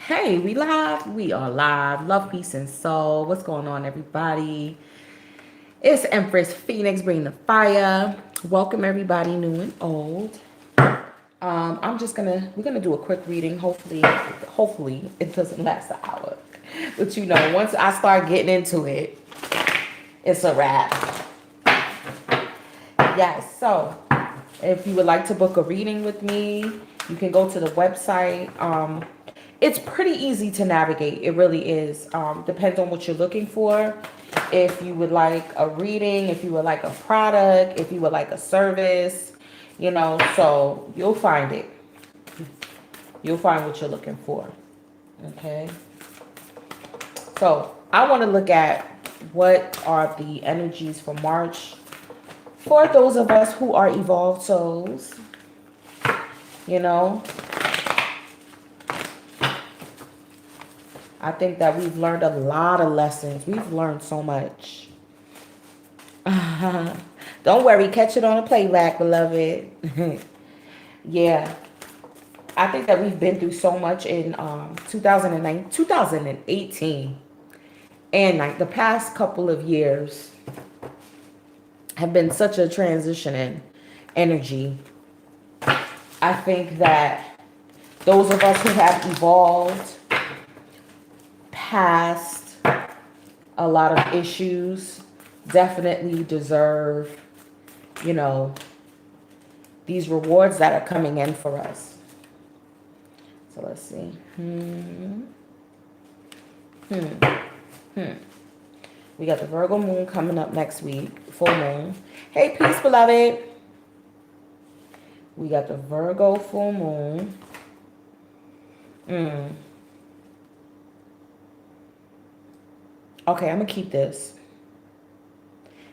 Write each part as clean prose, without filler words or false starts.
Hey, we live. We are live. Love, peace, and soul. What's going on, everybody? It's Empress Phoenix bringing the fire. Welcome, everybody, new and old. We're gonna do a quick reading. Hopefully, it doesn't last an hour. But once I start getting into it, it's a wrap. Yes. So, if you would like to book a reading with me, you can go to the website. It's pretty easy to navigate. It really is. Depends on what you're looking for. If you would like a reading, if you would like a product, if you would like a service, so you'll find it. You'll find what you're looking for. Okay. So I want to look at what are the energies for March for those of us who are evolved souls. I think that we've learned a lot of lessons. We've learned so much. Don't worry, catch it on a playback, beloved. Yeah. I think that we've been through so much in 2009, 2018, and like the past couple of years have been such a transition in energy. I think that those of us who have evolved past a lot of issues definitely deserve, these rewards that are coming in for us. So let's see. We got the Virgo moon coming up next week, full moon. Hey, peace, beloved. We got the Virgo full moon. Okay, I'm gonna keep this.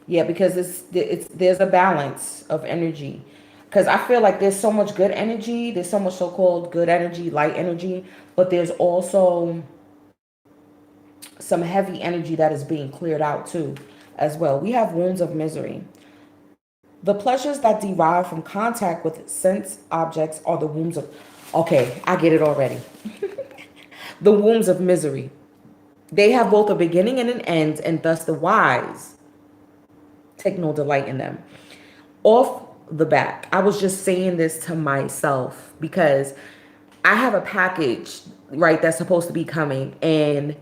Yeah, because there's a balance of energy. Because I feel like there's so much good energy. There's so much so-called good energy, light energy, but there's also some heavy energy that is being cleared out too, as well. We have wounds of misery. The pleasures that derive from contact with sense objects are the wounds of. Okay, I get it already. The wounds of misery. They have both a beginning and an end, and thus the wise take no delight in them. Off the back, I was just saying this to myself because I have a package, right, that's supposed to be coming. And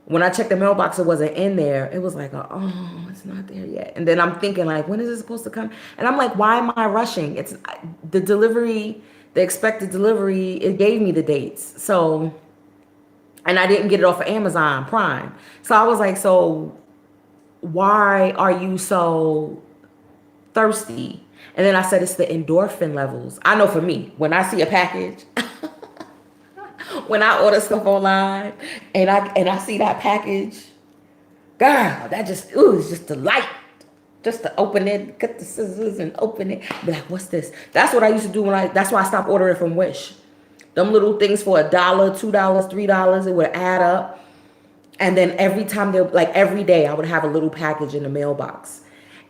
when I checked the mailbox, it wasn't in there. It was like, oh, it's not there yet. And then I'm thinking, like, when is it supposed to come? And I'm like, why am I rushing? It's the delivery, the expected delivery, it gave me the dates. So, and I didn't get it off of Amazon Prime. So I was like, so why are you so thirsty? And then I said, it's the endorphin levels. I know for me, when I see a package, when I order stuff online and I see that package, girl, that just, it's just delight. Just to open it, cut the scissors and open it. Be like, what's this? That's what I used to do that's why I stopped ordering from Wish. Them little things for $1, $2, $3, it would add up. And then every time every day I would have a little package in the mailbox.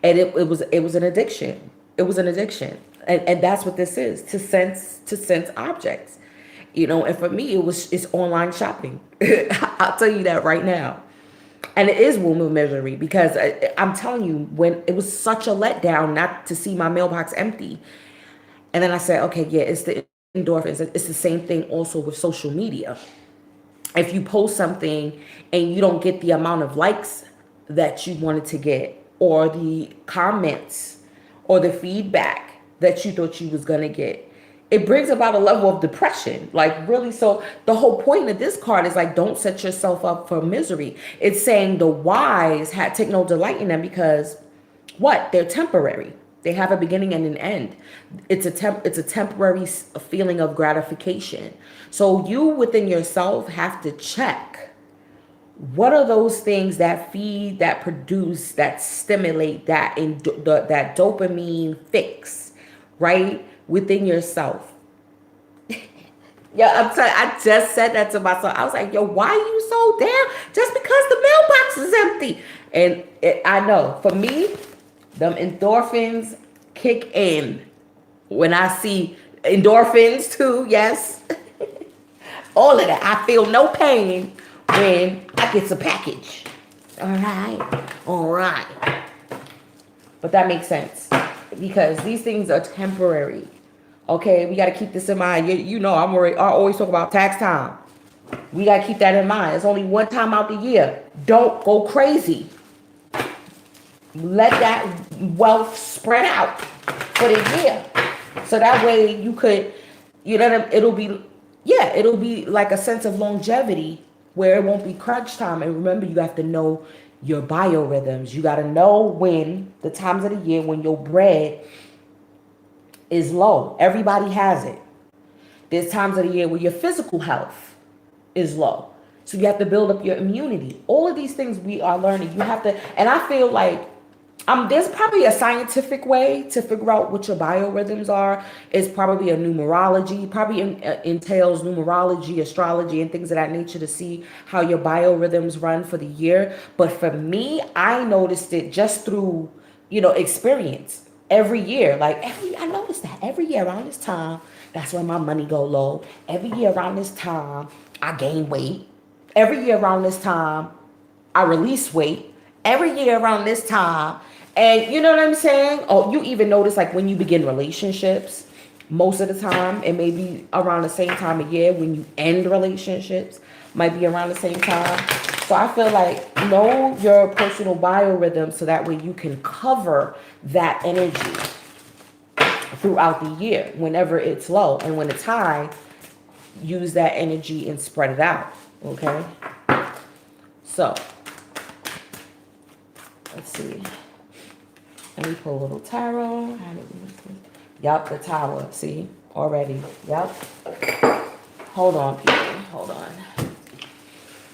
And it was an addiction. It was an addiction. And that's what this is, to sense objects. And for me it's online shopping. I'll tell you that right now. And it is womb of misery because I'm telling you, when it was such a letdown not to see my mailbox empty. And then I said, okay, yeah, it's the endorphins. It's the same thing also with social media. If you post something and you don't get the amount of likes that you wanted to get, or the comments or the feedback that you thought you was going to get, it brings about a level of depression. Like, really. So the whole point of this card is like, don't set yourself up for misery. It's saying the wise take no delight in them because what? They're temporary. They have a beginning and an end. It's a temporary feeling of gratification. So you within yourself have to check, what are those things that feed, that produce, that stimulate, that that dopamine fix, right, within yourself. Yeah, I just said that to myself. I was like, yo, why are you so down? Just because the mailbox is empty. And I know, for me, them endorphins kick in when I see endorphins too, yes. All of that. I feel no pain when I get the package. All right. All right. But that makes sense because these things are temporary. Okay, we got to keep this in mind. You know, I always talk about tax time. We got to keep that in mind. It's only one time out the year. Don't go crazy. Let that wealth spread out for the year. So that way you could, you know, it'll be like a sense of longevity where it won't be crunch time. And remember, you have to know your biorhythms. You got to know when the times of the year when your bread is low. Everybody has it. There's times of the year where your physical health is low. So you have to build up your immunity. All of these things we are learning. You have to, and I feel like there's probably a scientific way to figure out what your biorhythms are. It's probably a numerology, probably entails numerology, astrology, and things of that nature to see how your biorhythms run for the year. But for me, I noticed it just through, experience. Every year, I noticed that every year around this time, that's when my money go low. Every year around this time, I gain weight. Every year around this time, I release weight. Every year around this time. And you know what I'm saying? Oh, you even notice like when you begin relationships, most of the time, it may be around the same time of year. When you end relationships, might be around the same time. So I feel like know your personal biorhythm so that way you can cover that energy throughout the year whenever it's low. And when it's high, use that energy and spread it out. Okay? So, let's see. Let me pull a little tarot. Yup, the tower. See? Already. Yup. Hold on, people. Hold on.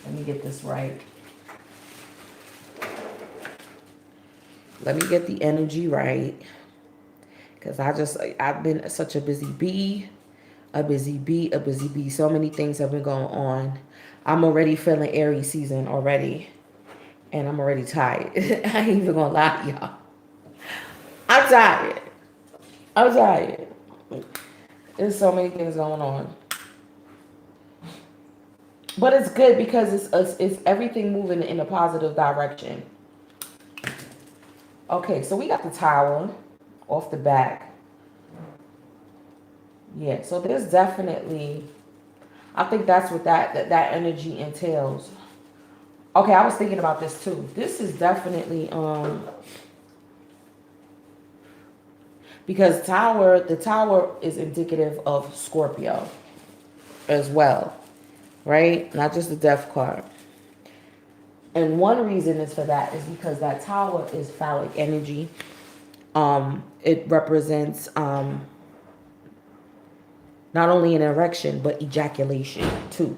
Let me get this right. Let me get the energy right. Because I've been such a busy bee. A busy bee. So many things have been going on. I'm already feeling Aries season already. And I'm already tired. I ain't even gonna lie to y'all. I'm tired. There's so many things going on. But it's good because it's everything moving in a positive direction. Okay, so we got the tower off the back. Yeah, so there's definitely, I think that's what that energy entails. Okay, I was thinking about this too. This is definitely because the tower is indicative of Scorpio as well, right? Not just the death card. And one reason is for that is because that tower is phallic energy. It represents not only an erection but ejaculation too.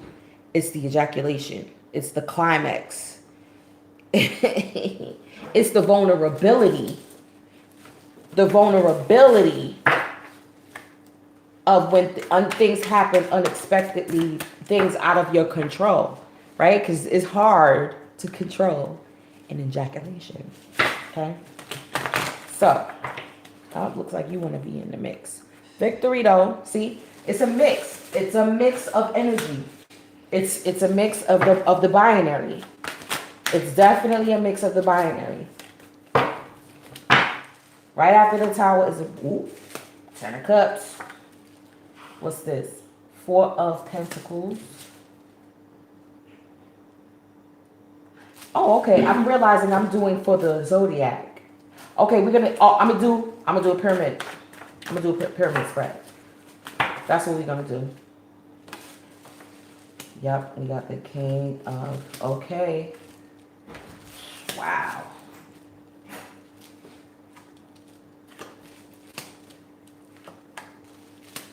It's the ejaculation. It's the climax. It's the vulnerability. The vulnerability of when things happen unexpectedly, things out of your control, right? Because it's hard to control an ejaculation, okay? So, it looks like you want to be in the mix. Victory, though, see? It's a mix. It's a mix of energy. It's a mix of the binary. It's definitely a mix of the binary. Right after the tower is a Ten of Cups. What's this? Four of Pentacles. Oh, okay. I'm realizing I'm doing for the zodiac. Okay, I'm gonna do a pyramid. I'm gonna do a pyramid spread. That's what we're gonna do. Yep, we got the King of, okay. Wow.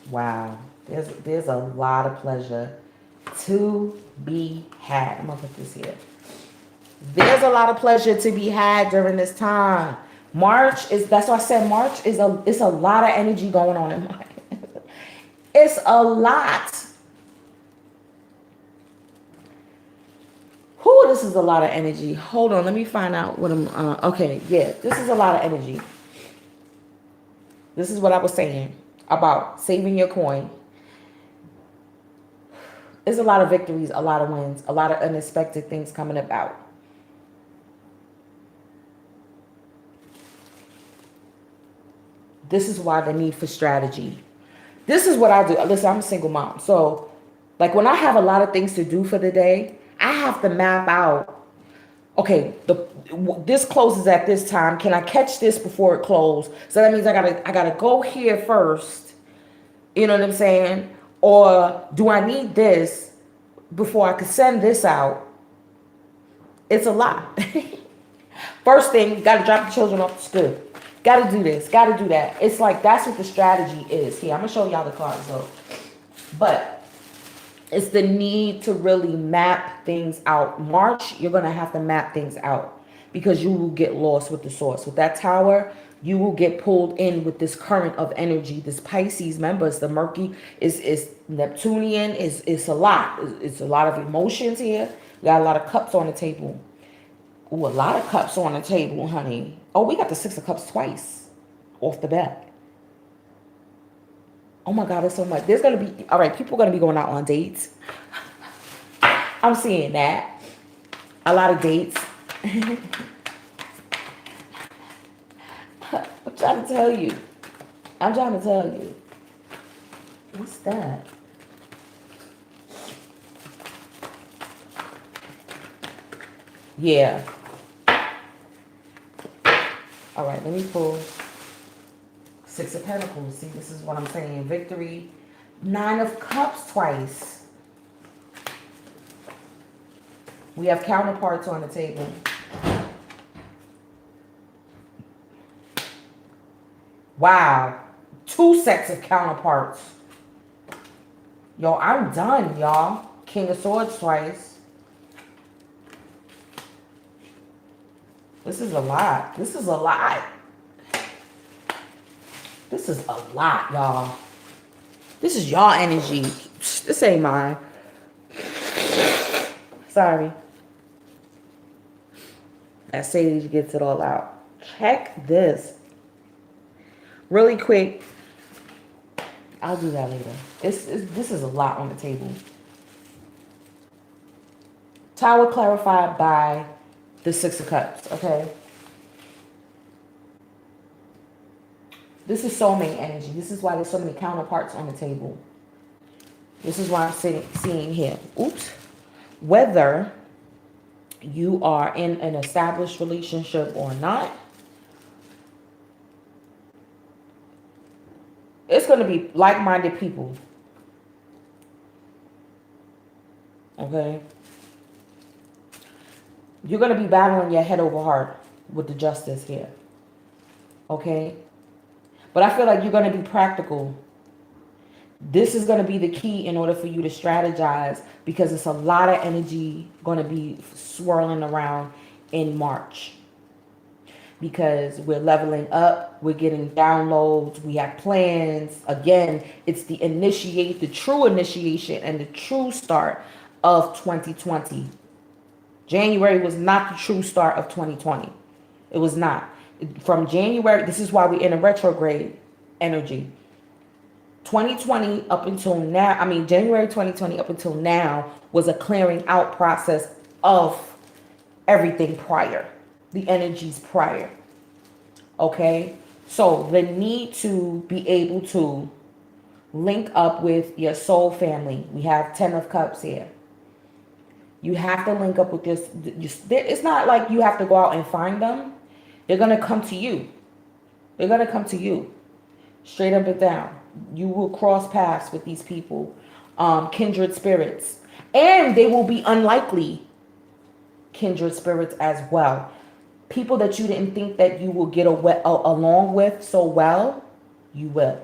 Wow. There's a lot of pleasure to be had. I'm gonna put this here. There's a lot of pleasure to be had during this time. That's why I said March it's a lot of energy going on in March. It's a lot. This is a lot of energy. Hold on, let me find out what I'm, okay, yeah, this is a lot of energy. This is what I was saying about saving your coin. There's a lot of victories, a lot of wins, a lot of unexpected things coming about. This is why the need for strategy. This is what I do. Listen, I'm a single mom. So, like when I have a lot of things to do for the day, I have to map out, okay, this closes at this time. Can I catch this before it closes? So that means I gotta go here first. You know what I'm saying? Or do I need this before I can send this out? It's a lot. First thing, got to drop the children off to school. Got to do this, got to do that. It's like that's what the strategy is. Here, I'm going to show y'all the cards though. But it's the need to really map things out. March, you're going to have to map things out because you will get lost with the source. With that tower, you will get pulled in with this current of energy. This Pisces, remember, it's the murky, is Neptunian, it's a lot. It's a lot of emotions here. We got a lot of cups on the table. Ooh, a lot of cups on the table, honey. Oh, we got the Six of Cups twice off the bat. Oh my God, there's so much. There's going to be, all right, people are going to be going out on dates. I'm seeing that. A lot of dates. I'm trying to tell you. I'm trying to tell you. What's that? Yeah. All right, let me pull Six of Pentacles. See, this is what I'm saying. Victory. Nine of Cups twice. We have counterparts on the table. Wow. Two sets of counterparts. Yo, I'm done, y'all. King of Swords twice. This is a lot. This is a lot. This is a lot, y'all. This is y'all energy. This ain't mine. Sorry. That sage gets it all out. Check this. Really quick. I'll do that later. This is a lot on the table. Tower clarified by the Six of Cups, okay? This is soulmate energy. This is why there's so many counterparts on the table. This is why I'm seeing here. Oops. Whether you are in an established relationship or not, it's going to be like-minded people. Okay? You're going to be battling your head over heart with the justice here. Okay? But I feel like you're going to be practical. This is going to be the key in order for you to strategize because it's a lot of energy going to be swirling around in March. Because we're leveling up, we're getting downloads, we have plans. Again, it's the true initiation and the true start of 2020. January was not the true start of 2020. It was not. From January, this is why we're in a retrograde energy. 2020 up until now, January 2020 up until now was a clearing out process of everything prior, the energies prior. Okay? So the need to be able to link up with your soul family. We have 10 of Cups here. You have to link up with this. It's not like you have to go out and find them. They're going to come to you. They're going to come to you. Straight up and down. You will cross paths with these people. Kindred spirits. And they will be unlikely kindred spirits as well. People that you didn't think that you will get along with so well, you will.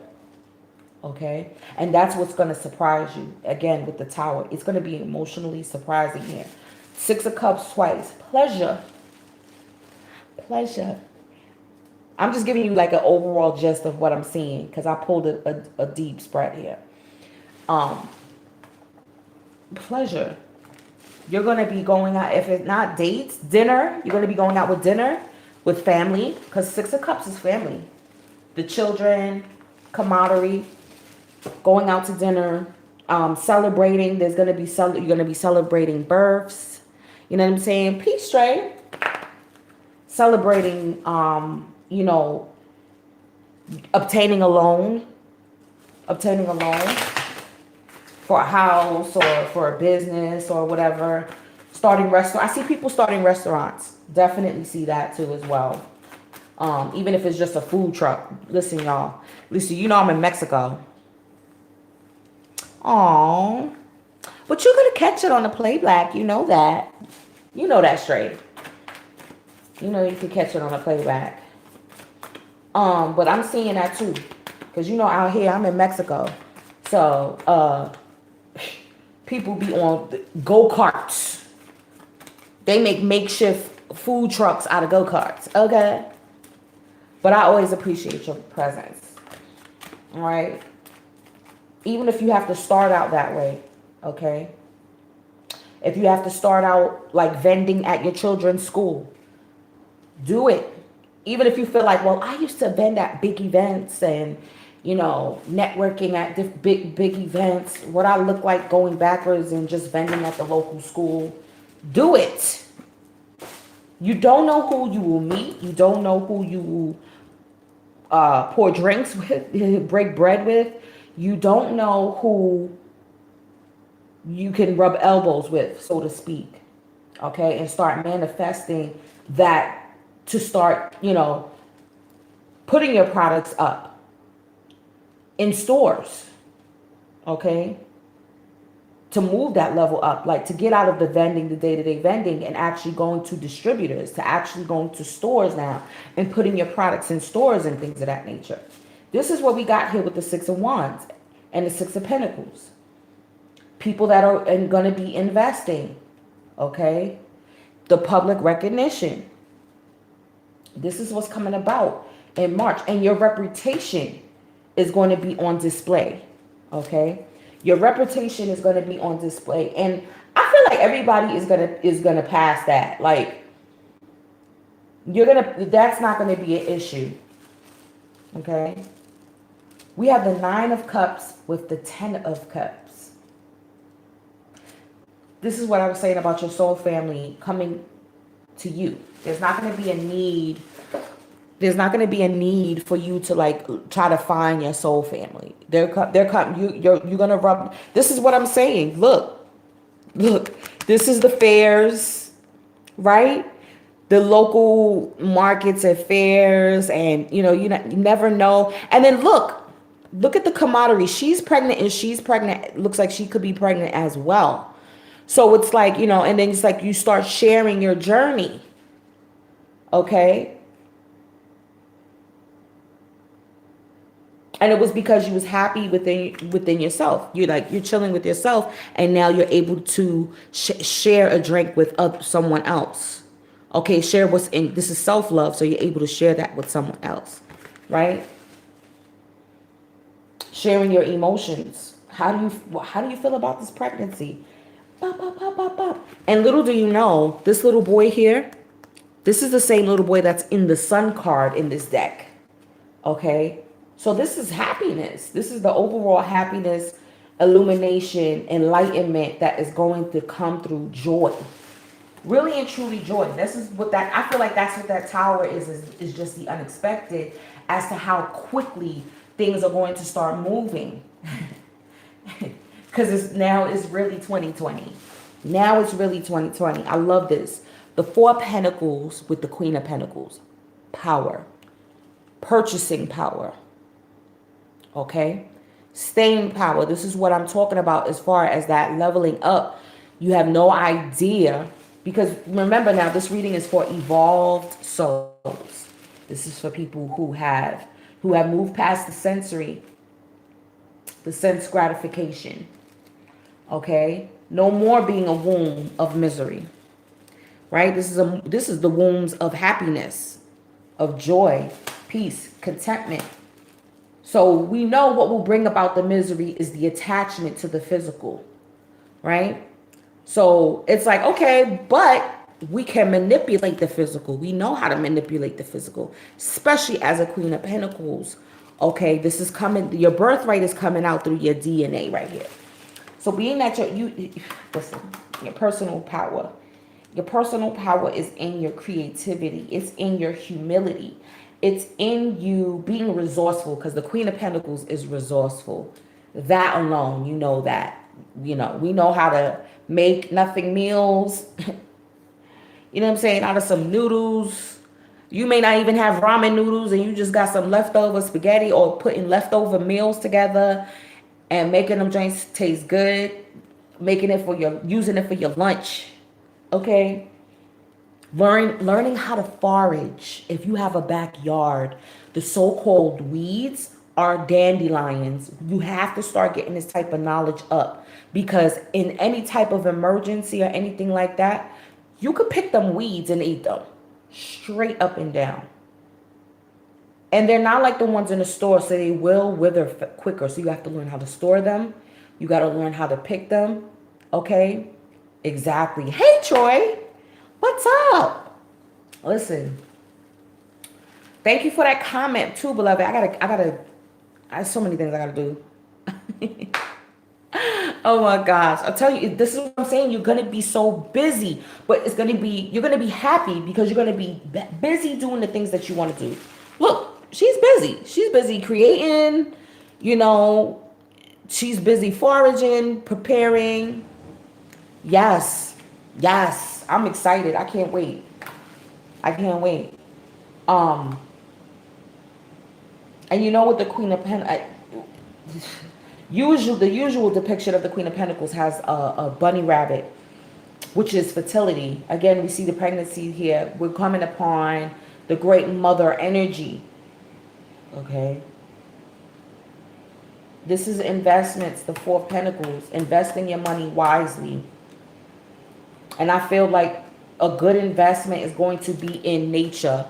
Okay? And that's what's going to surprise you. Again, with the Tower. It's going to be emotionally surprising here. Six of Cups twice. Pleasure. Pleasure. I'm just giving you like an overall gist of what I'm seeing because I pulled a deep spread here. Pleasure. You're going to be going out, if it's not dates, dinner. You're going to be going out with dinner with family because Six of Cups is family. The children, camaraderie, going out to dinner, Celebrating. There's gonna be you're gonna be celebrating births. You know what I'm saying? Peace, straight. Celebrating, you know, obtaining a loan for a house or for a business or whatever. Starting restaurant. I see people starting restaurants. Definitely see that too as well. Even if it's just a food truck. Listen, y'all. Listen, you know I'm in Mexico. Aww. But you're gonna catch it on the playback. You know that. You know that straight. You know you can catch it on the playback. But I'm seeing that too. Because you know out here I'm in Mexico. So people be on go-karts. They make makeshift food trucks out of go-karts. Okay. But I always appreciate your presence. All right. Even if you have to start out that way. Okay. If you have to start out like vending at your children's school, do it. Even if you feel like, well, I used to vend at big events and, you know, networking at big events. What I look like going backwards and just vending at the local school. Do it. You don't know who you will meet. You don't know who you will pour drinks with, break bread with. You don't know who you can rub elbows with, so to speak. Okay, and start manifesting that to start, you know, putting your products up in stores. Okay, to move that level up, like to get out of the vending, the day-to-day vending, and actually going to distributors, to actually going to stores now and putting your products in stores and things of that nature. This is what we got here with the Six of Wands and the Six of Pentacles. People that are going to be investing, okay? The public recognition. This is what's coming about in March. And your reputation is going to be on display, okay? Your reputation is going to be on display. And I feel like everybody is gonna pass that. Like, that's not going to be an issue, okay? We have the Nine of Cups with the Ten of Cups. This is what I was saying about your soul family coming to you. There's not going to be a need. There's not going to be a need for you to like try to find your soul family. They're coming. You're going to rub. This is what I'm saying. Look. This is the fairs, right? The local markets and fairs, and you never know. And then look at the camaraderie. She's pregnant, and she's pregnant. Looks like she could be pregnant as well. So it's like, and then it's like you start sharing your journey. Okay. And it was because you was happy within yourself. You're chilling with yourself, and now you're able to share a drink with someone else. Okay, share what's in. This is self-love, so you're able to share that with someone else, right? Sharing your emotions. How do you feel about this pregnancy? Bop, bop, bop, bop, bop. And little do you know, this little boy here, this is the same little boy that's in the Sun card in this deck. Okay. So this is happiness. This is the overall happiness, illumination, enlightenment that is going to come through joy. Really and truly joy. This is what I feel like that's what that tower is just the unexpected as to how quickly things are going to start moving. Because now it's really 2020. Now it's really 2020. I love this. The Four of Pentacles with the Queen of Pentacles. Power. Purchasing power. Okay, staying power. This is what I'm talking about as far as that leveling up. You have no idea, because remember now, this reading is for evolved souls. This is for people who have moved past the sense gratification. Okay, no more being a womb of misery. Right? This is the wombs of happiness, of joy, peace, contentment. So we know what will bring about the misery is the attachment to the physical, right? So it's like, okay, but we can manipulate the physical. We know how to manipulate the physical, especially as a Queen of Pentacles. Okay, this is coming, your birthright is coming out through your DNA right here. So being that listen, your personal power is in your creativity. It's in your humility. It's in you being resourceful, because the Queen of Pentacles is resourceful. That alone, you know that. We know how to make nothing meals. You know what I'm saying? Out of some noodles. You may not even have ramen noodles and you just got some leftover spaghetti, or putting leftover meals together and making them drinks taste good, using it for your lunch. Okay? Learning how to forage. If you have a backyard, the so-called weeds are dandelions. You have to start getting this type of knowledge up, because in any type of emergency or anything like that, you could pick them weeds and eat them straight up and down. And they're not like the ones in the store, so they will wither quicker. So you have to learn how to store them. You got to learn how to pick them. Okay? Exactly. Hey, Troy. What's up? Listen. Thank you for that comment too, beloved. I have so many things I gotta do. Oh my gosh. I'll tell you, this is what I'm saying. You're gonna be so busy, but you're gonna be happy, because you're gonna be busy doing the things that you want to do. Look, she's busy. She's busy creating, she's busy foraging, preparing. Yes. Yes. I'm excited. I can't wait. I can't wait. And you know what, the Queen of Pentacles, the usual depiction of the Queen of Pentacles has a bunny rabbit, which is fertility. Again, we see the pregnancy here. We're coming upon the great mother energy. Okay. This is investments, the Four of Pentacles, investing your money wisely. And I feel like a good investment is going to be in nature.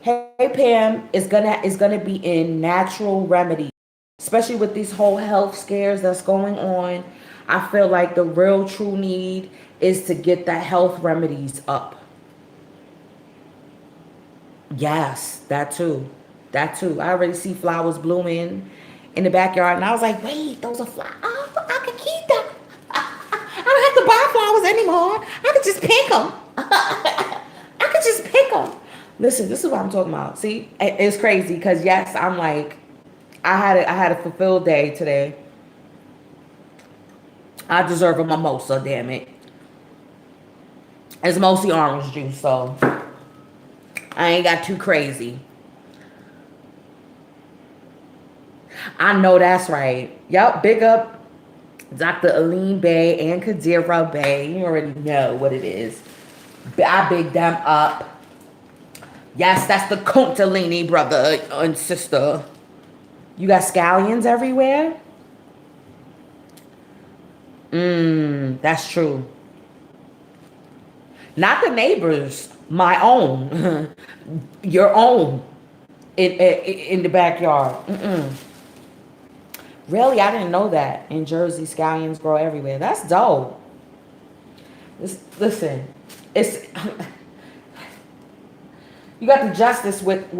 Hey Pam, is gonna be in natural remedies, especially with these whole health scares that's going on. I feel like the real true need is to get the health remedies up. Yes, that too. That too. I already see flowers blooming in the backyard, and I was like, wait, those are flowers. Oh, I can keep them. I don't have to buy flowers anymore. I could just pick them. I could just pick them. Listen, this is what I'm talking about. See, it's crazy, because yes, I'm like, I had a fulfilled day today. I deserve a mimosa, damn it. It's mostly orange juice, so I ain't got too crazy. I know that's right. Yep, big up Dr. Aline Bay and Kadira Bay. You already know what it is. I big them up. Yes, that's the Kundalini brother and sister. You got scallions everywhere? That's true. Not the neighbors, my own. Your own. In the backyard. Really, I didn't know that. In Jersey, scallions grow everywhere. That's dope. Listen, it's... You got the Justice with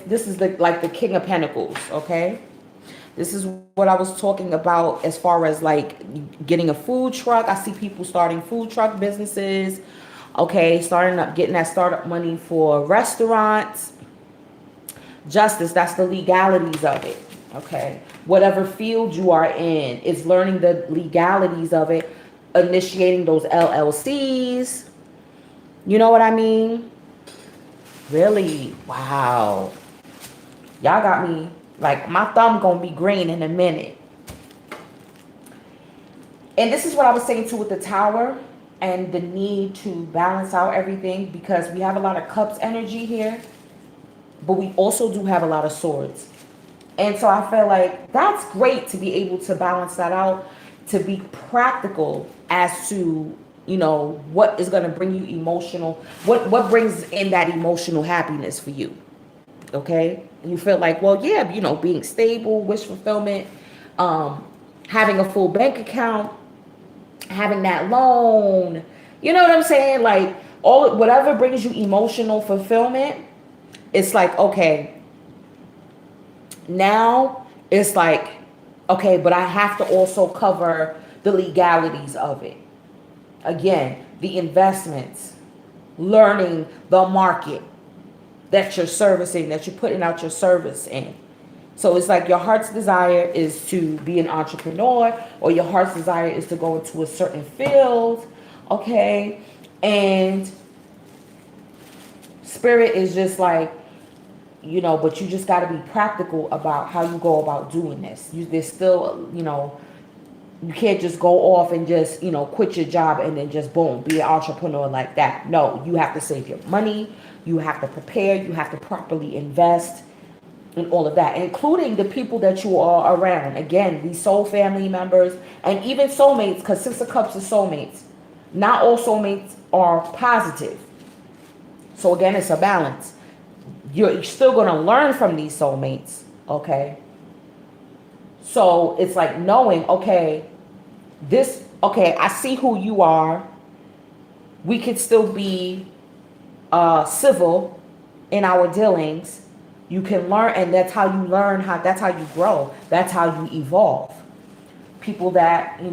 this is like the King of Pentacles, okay? This is what I was talking about as far as like getting a food truck. I see people starting food truck businesses, okay? Getting that startup money for restaurants. Justice, that's the legalities of it, okay? Whatever field you are in, it's learning the legalities of it, initiating those LLCs. You know what I mean? Really? Wow. Y'all got me, like, my thumb gonna be green in a minute. And this is what I was saying too with the Tower and the need to balance out everything, because we have a lot of Cups energy here, but we also do have a lot of Swords. And so I feel like that's great to be able to balance that out, to be practical as to, what is going to bring you emotional, what brings in that emotional happiness for you. Okay? And you feel like, well, yeah, being stable, wish fulfillment, having a full bank account, having that loan, you know what I'm saying? Like, whatever brings you emotional fulfillment, it's like, okay, now it's like, okay, but I have to also cover the legalities of it. Again, the investments, learning the market that you're servicing, that you're putting out your service in. So it's like your heart's desire is to be an entrepreneur, or your heart's desire is to go into a certain field, okay? And spirit is just like, but you just got to be practical about how you go about doing this. There's still, you can't just go off and just, quit your job and then just boom, be an entrepreneur like that. No, you have to save your money. You have to prepare. You have to properly invest in all of that, including the people that you are around. Again, these soul family members and even soulmates, because Six of Cups is soulmates. Not all soulmates are positive. So again, it's a balance. You're still going to learn from these soulmates, okay? So it's like knowing, okay, I see who you are. We could still be civil in our dealings. You can learn, and that's how you learn, that's how you grow. That's how you evolve. People that, you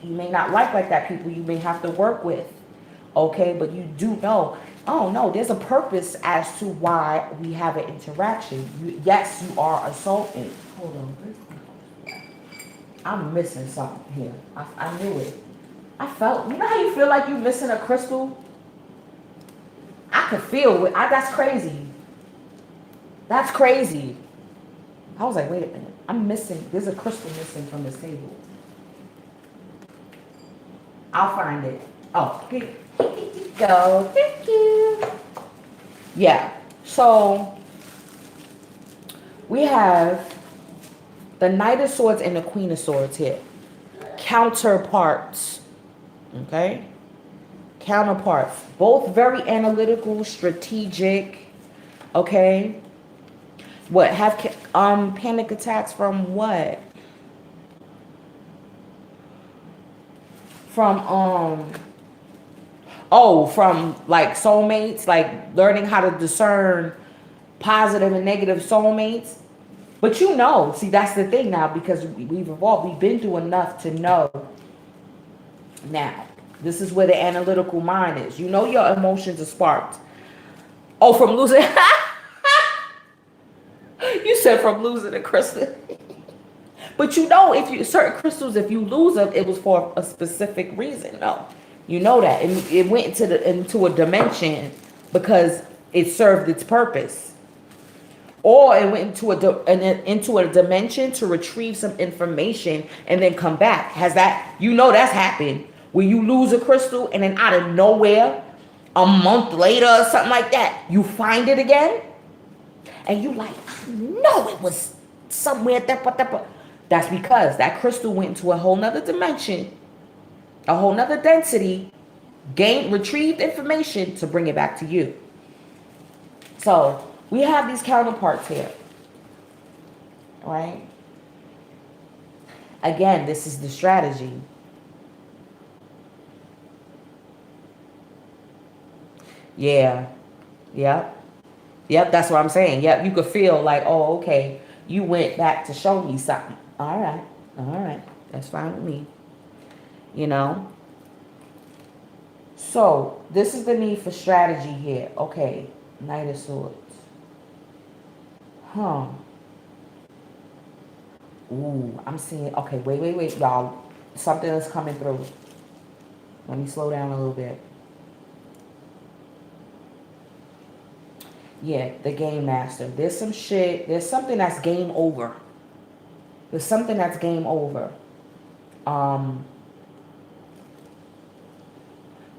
may not like that, people you may have to work with, okay? But you do know, oh no, there's a purpose as to why we have an interaction. Yes, you are a soulmate. Hold on. I'm missing something here. I knew it. I felt, you know how you feel like you're missing a crystal? I could feel it. That's crazy. That's crazy. I was like, wait a minute. I'm missing. There's a crystal missing from this table. I'll find it. Oh, here you go. Thank you. Yeah. So we have the Knight of Swords and the Queen of Swords here. Counterparts. Okay? Counterparts. Both very analytical, strategic. Okay? What? Have panic attacks from what? From from like soulmates, like learning how to discern positive and negative soulmates. But see, that's the thing now, because we've evolved. We've been through enough to know now. This is where the analytical mind is. Your emotions are sparked. Oh, from losing. You said from losing a crystal. But if certain crystals, if you lose them, it was for a specific reason. No, that, and it went into a dimension because it served its purpose, or it went into a dimension to retrieve some information and then come back. Has that that's happened when you lose a crystal and then out of nowhere, a month later or something like that, you find it again, and you like, I know it was somewhere there. That's because that crystal went into a whole nother dimension, a whole nother density, retrieved information to bring it back to you. So we have these counterparts here, right? Again, this is the strategy. Yeah. Yep. That's what I'm saying. Yep. You could feel like, oh, okay, you went back to show me something. All right. That's fine with me. So this is the need for strategy here. Okay. Knight of Swords. Ooh, I'm seeing, okay, wait, y'all. Something is coming through. Let me slow down a little bit. Yeah, the Game Master. There's something that's game over. There's something that's game over. Now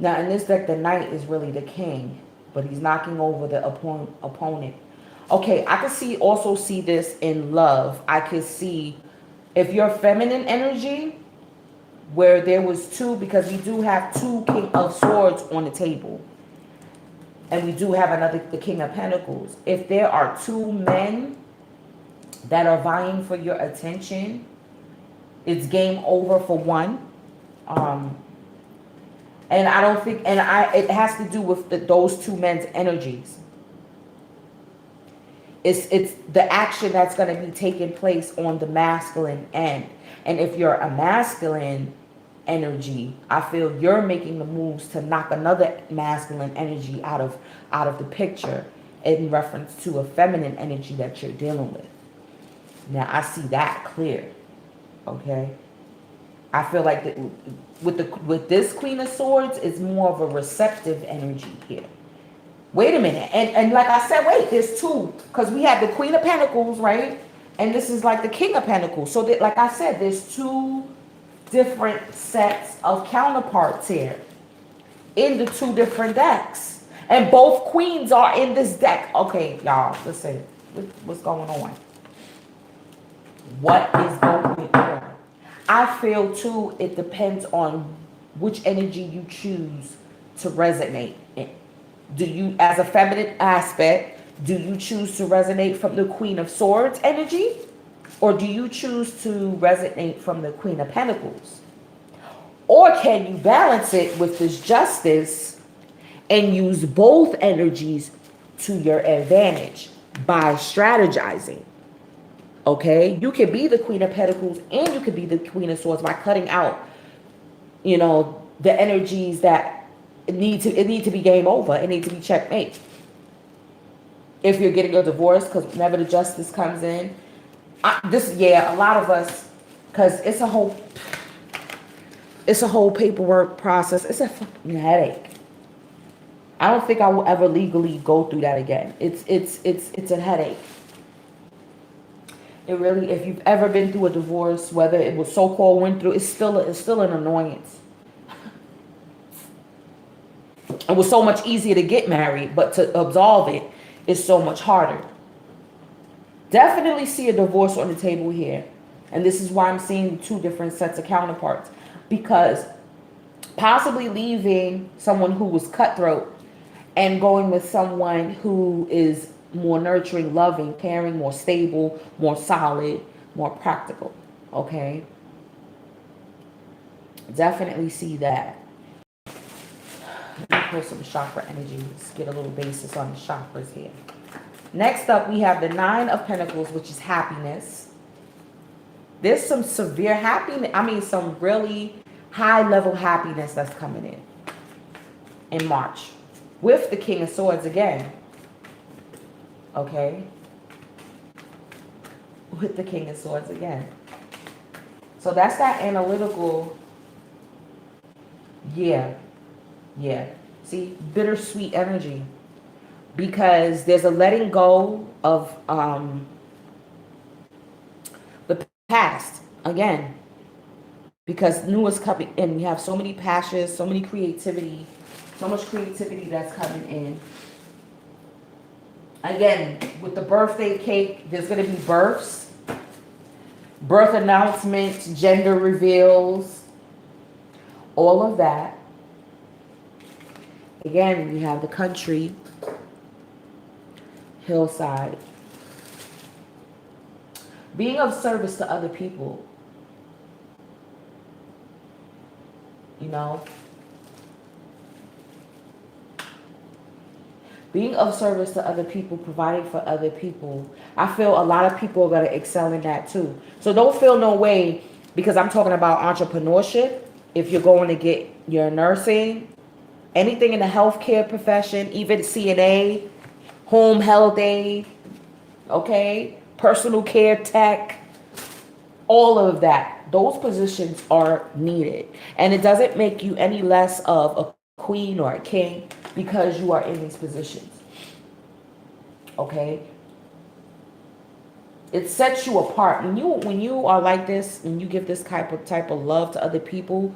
in this deck, the Knight is really the king, but he's knocking over the opponent. Okay, I could also see this in love. I could see if you're feminine energy, where there was two, because we do have two King of Swords on the table. And we do have the King of Pentacles. If there are two men that are vying for your attention, it's game over for one. And I don't think, it has to do with those two men's energies. It's the action that's going to be taking place on the masculine end. And if you're a masculine, energy. I feel you're making the moves to knock another masculine energy out of the picture in reference to a feminine energy that you're dealing with. Now I see that clear. Okay. I feel like with this Queen of Swords, it's more of a receptive energy here. Wait a minute. And like I said, wait, there's two. Because we have the Queen of Pentacles, right? And this is like the King of Pentacles. So that, like I said, there's two different sets of counterparts here in the two different decks. And both queens are in this deck. Okay, y'all, listen. What's going on? What is going on? I feel too, it depends on which energy you choose to resonate in. Do you, as a feminine aspect, do you choose to resonate from the Queen of Swords energy? Or do you choose to resonate from the Queen of Pentacles? Or can you balance it with this Justice and use both energies to your advantage by strategizing? Okay, you can be the Queen of Pentacles and you can be the Queen of Swords by cutting out, you know, the energies that need to be game over. It needs to be checkmate. If you're getting a divorce, because whenever the Justice comes in, a lot of us, because it's a whole paperwork process. It's a fucking headache. I don't think I will ever legally go through that again. It's a headache. It really, if you've ever been through a divorce, whether it was so-called went through, it's still an annoyance. It was so much easier to get married, but to absolve it is so much harder. Definitely see a divorce on the table here. And this is why I'm seeing two different sets of counterparts. Because possibly leaving someone who was cutthroat and going with someone who is more nurturing, loving, caring, more stable, more solid, more practical. Okay? Definitely see that. Let me pull some chakra energy. Let's get a little basis on the chakras here. Next up, we have the Nine of Pentacles, which is happiness. There's some severe happiness. I mean, some really high-level happiness that's coming in March. With the King of Swords again. Okay? With the King of Swords again. So that's that analytical. Yeah. See, bittersweet energy. Because there's a letting go of the past again. Because new is coming in. You have so many passions, so much creativity that's coming in. Again, with the birthday cake, there's going to be births, birth announcements, gender reveals, all of that. Again, we have the country, hillside. Being of service to other people. You know? Being of service to other people, providing for other people. I feel a lot of people are going to excel in that too. So don't feel no way, because I'm talking about entrepreneurship. If you're going to get your nursing, anything in the healthcare profession, even CNA, home health aid, okay, personal care tech, all of that. Those positions are needed. And it doesn't make you any less of a queen or a king because you are in these positions. Okay? It sets you apart. When you are like this, when you give this type of love to other people,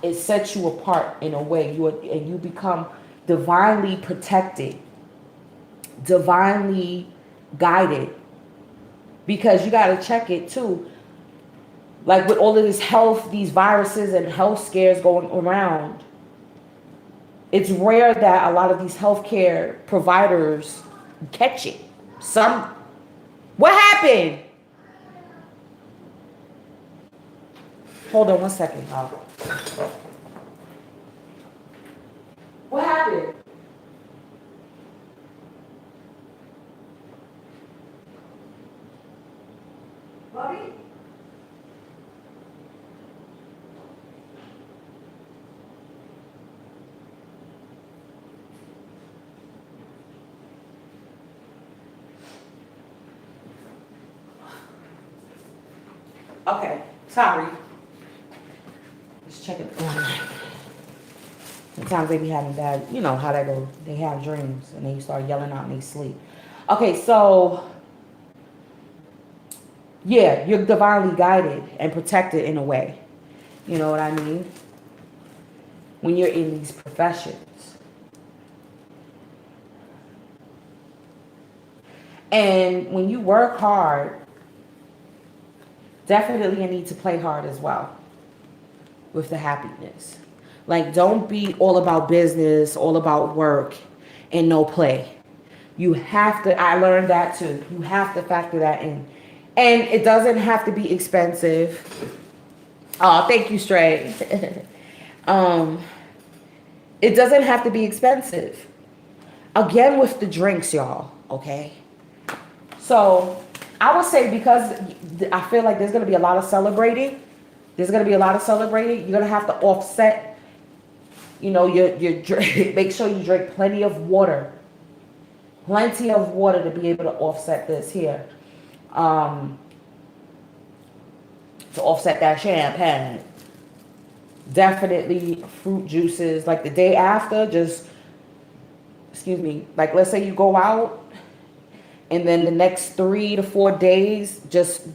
it sets you apart in a way. You become divinely protected, divinely guided. Because you got to check it too. Like with all of this health, these viruses and health scares going around, it's rare that a lot of these healthcare providers catch it. What happened? Hold on one second, y'all. What happened? Bobby? Okay, sorry. Just checking. Sometimes they be having bad, you know how that goes. They have dreams and they start yelling out in their sleep. Okay, so yeah, you're divinely guided and protected in a way. You know what I mean? When you're in these professions. And when you work hard, definitely you need to play hard as well with the happiness. Like, don't be all about business, all about work, and no play. You have to, I learned that too. You have to factor that in. And it doesn't have to be expensive. Oh, thank you, Stray. um, it doesn't have to be expensive. Again, with the drinks, y'all, okay? So I would say, because I feel like there's going to be a lot of celebrating. There's going to be a lot of celebrating. You're going to have to offset, you know, your drink. Make sure you drink plenty of water. Plenty of water to be able to offset this here. To offset that champagne. Definitely fruit juices. Like the day after, just, excuse me, like let's say you go out, and then the next 3 to 4 days, just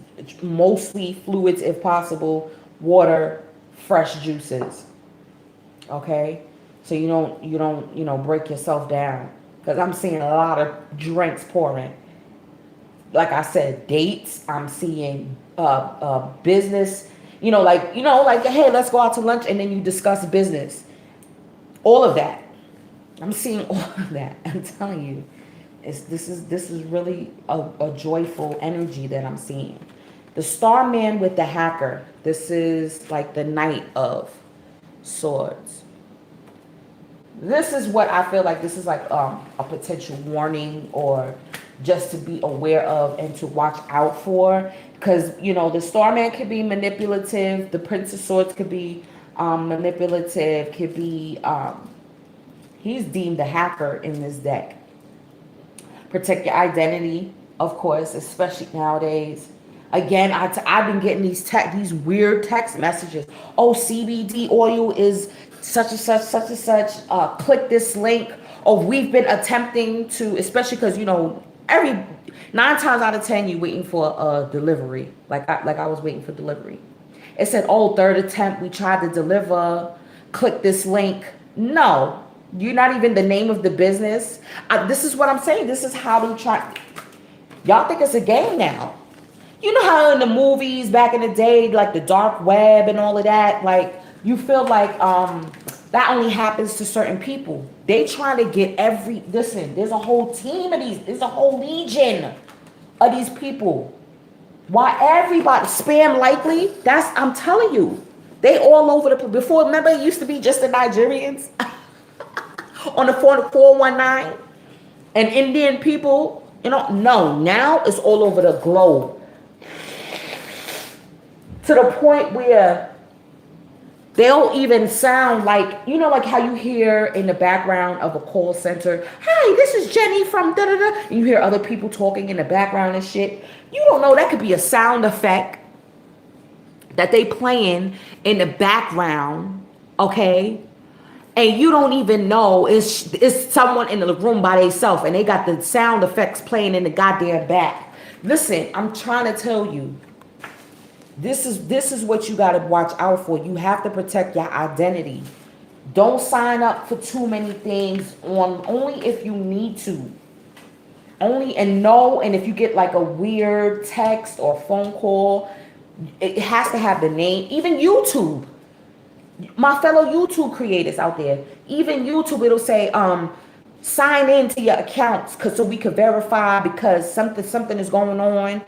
mostly fluids if possible, water, fresh juices. Okay? So you don't, break yourself down. Because I'm seeing a lot of drinks pouring. Like I said, dates, I'm seeing business, like, hey, let's go out to lunch, and then you discuss business. All of that. I'm seeing all of that. I'm telling you. This is really a joyful energy that I'm seeing. The Starman with the Hacker. This is like the Knight of Swords. This is what I feel like. This is like a potential warning, or just to be aware of and to watch out for. Because, the Starman could be manipulative. The Prince of Swords could be manipulative. Could be, he's deemed a hacker in this deck. Protect your identity, of course, especially nowadays. Again, I've been getting these weird text messages. Oh, CBD oil is such and such, such and such. Click this link. Oh, we've been attempting to, especially because, every 9 times out of 10, you're waiting for a delivery. Like I was waiting for delivery. It said, oh, third attempt, we tried to deliver. Click this link. No, you're not even the name of the business. This is what I'm saying. This is how they try. Y'all think it's a game now. You know how in the movies back in the day, like the dark web and all of that, like you feel like that only happens to certain people. They try to get listen, there's a whole team of these, there's a whole legion of these people. Why everybody spam likely? I'm telling you, they all over before, remember it used to be just the Nigerians on the 419 and Indian people, no, now it's all over the globe. To the point where they'll even sound like, like how you hear in the background of a call center, hi, this is Jenny from da-da-da. And you hear other people talking in the background and shit. You don't know, that could be a sound effect that they playing in the background, okay? And you don't even know it's someone in the room by themselves, and they got the sound effects playing in the goddamn back. Listen, I'm trying to tell you, this is what you got to watch out for. You have to protect your identity. Don't sign up for too many things only if you need to. And if you get like a weird text or phone call, it has to have the name. Even YouTube. My fellow YouTube creators out there, even YouTube, it'll say, sign in to your accounts so we could verify because something is going on.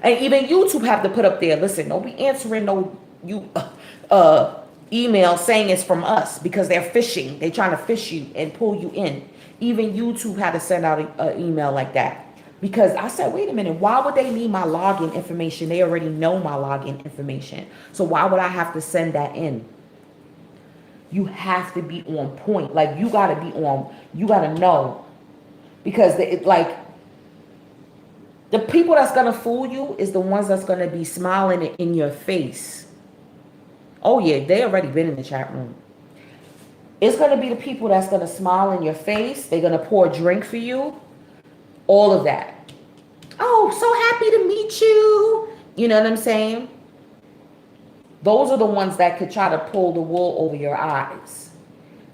And even YouTube have to put up there, listen, don't be answering email saying it's from us, because they're phishing. They're trying to fish you and pull you in. Even YouTube had to send out an email like that. Because I said, wait a minute, why would they need my login information? They already know my login information. So why would I have to send that in? You have to be on point. Like, you got to know. Because The people that's going to fool you is the ones that's going to be smiling in your face. Oh, yeah, they already been in the chat room. It's going to be the people that's going to smile in your face. They're going to pour a drink for you. All of that. Oh, so happy to meet you. You know what I'm saying? Those are the ones that could try to pull the wool over your eyes.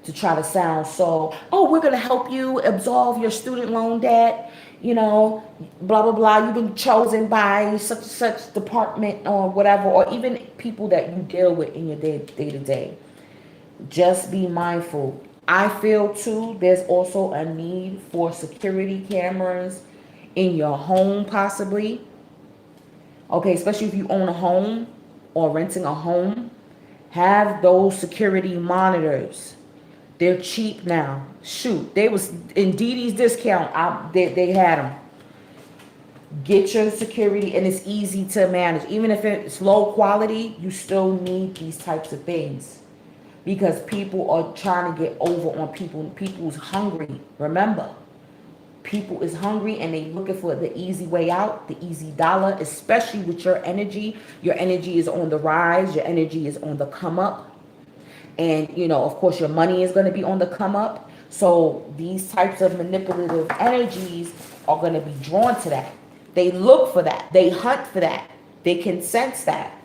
To try to sound so, oh, we're going to help you absolve your student loan debt. You know, blah, blah, blah. You've been chosen by such department or whatever. Or even people that you deal with in your day to day. Just be mindful. I feel too, there's also a need for security cameras in your home possibly. Okay, especially if you own a home or renting a home. Have those security monitors. They're cheap now. Shoot, they was in Dee Dee's discount. They had them. Get your security, and it's easy to manage. Even if it's low quality, you still need these types of things. Because people are trying to get over on people. People's hungry. Remember, people is hungry and they looking for the easy way out, the easy dollar, especially with your energy. Your energy is on the rise. Your energy is on the come up. And, you know, of course, your money is going to be on the come up. So these types of manipulative energies are going to be drawn to that. They look for that. They hunt for that. They can sense that.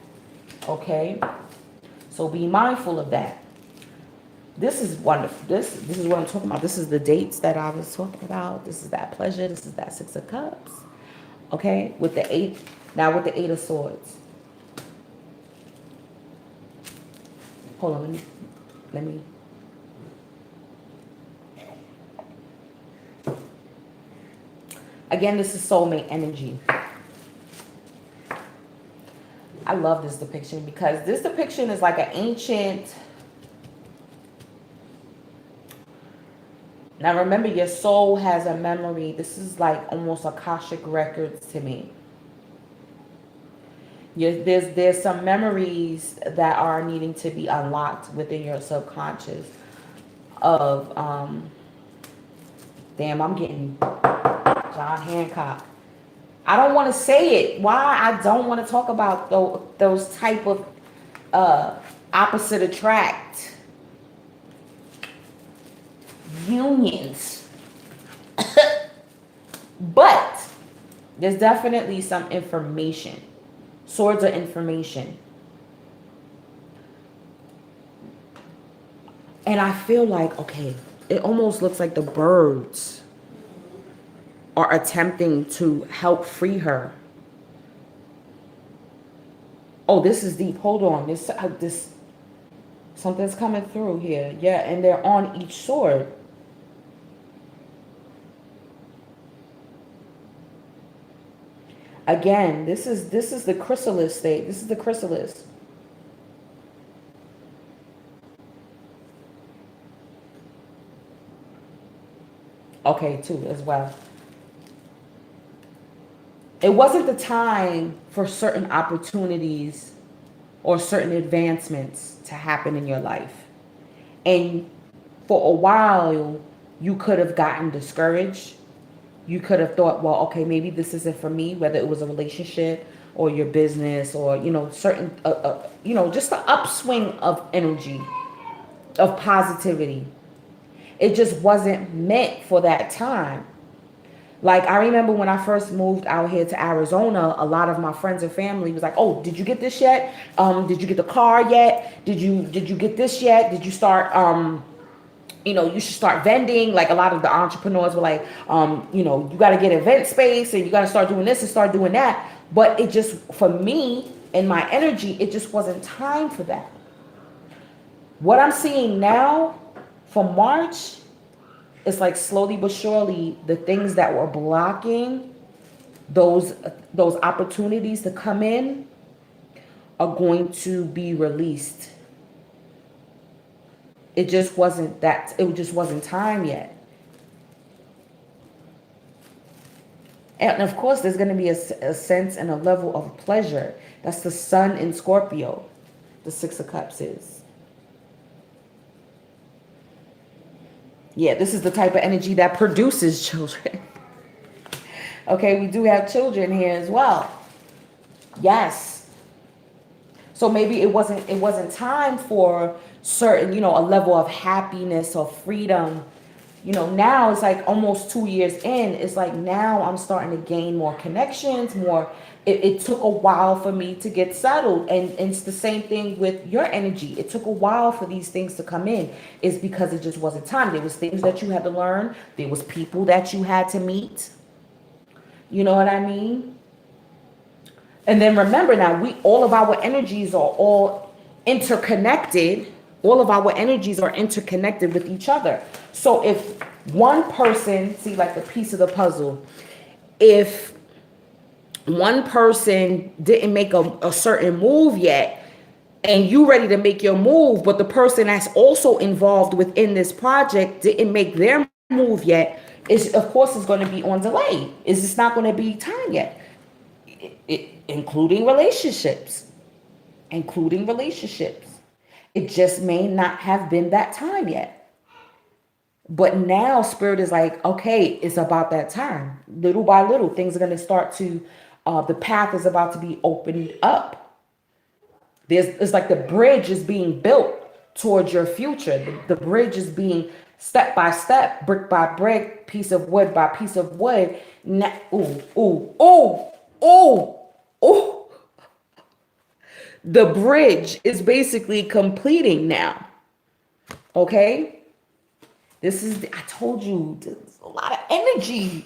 Okay? So be mindful of that. This is wonderful. This is what I'm talking about. This is the dates that I was talking about. This is that pleasure. This is that Six of Cups. Okay? With the 8. Now with the 8 of Swords. Hold on. Let me. Again, this is soulmate energy. I love this depiction because this depiction is like an ancient. Now remember, your soul has a memory. This is like almost Akashic records to me. There's some memories that are needing to be unlocked within your subconscious of damn, I'm getting John Hancock. I don't want to say it. Why? I don't want to talk about those type of opposite attract unions. But there's definitely some information. Swords of information. And I feel like, okay, it almost looks like the birds are attempting to help free her. Oh, this is deep. Hold on. This something's coming through here. Yeah, and they're on each sword. Again, this is the chrysalis state. This is the chrysalis. Okay, too, as well. It wasn't the time for certain opportunities or certain advancements to happen in your life. And for a while, you could have gotten discouraged. You could have thought, well, okay, maybe this isn't for me, whether it was a relationship or your business or, you know, certain, just the upswing of energy, of positivity. It just wasn't meant for that time. Like, I remember when I first moved out here to Arizona, a lot of my friends and family was like, oh, did you get this yet? Did you get the car yet? Did you get this yet? Did you start, you should start vending. Like, a lot of the entrepreneurs were like, you got to get event space and you got to start doing this and start doing that. But it just, for me and my energy, it just wasn't time for that. What I'm seeing now from March, it's like slowly but surely, the things that were blocking those opportunities to come in are going to be released. It just wasn't time yet. And of course, there's going to be a sense and a level of pleasure. That's the sun in Scorpio, the Six of Cups is. Yeah, this is the type of energy that produces children. Okay, we do have children here as well. Yes. So maybe it wasn't time for certain, a level of happiness or freedom. Now it's like almost 2 years in. It's like now I'm starting to gain more connections, more. It took a while for me to get settled. And it's the same thing with your energy. It took a while for these things to come in. It's because it just wasn't time. There was things that you had to learn. There was people that you had to meet. You know what I mean? And then remember now, all of our energies are all interconnected. All of our energies are interconnected with each other. So if one person, see like the piece of the puzzle, if one person didn't make a certain move yet, and you ready to make your move, but the person that's also involved within this project didn't make their move yet, is of course it's going to be on delay. Is it's not going to be time yet. Including relationships, it just may not have been that time yet. But now spirit is like, okay, it's about that time. Little by little, things are going to start to, the path is about to be opened up. It's like the bridge is being built towards your future. The bridge is being step by step, brick by brick, piece of wood by piece of wood. Ooh, ooh, ooh, ooh, ooh. The bridge is basically completing now. Okay? I told you, there's a lot of energy.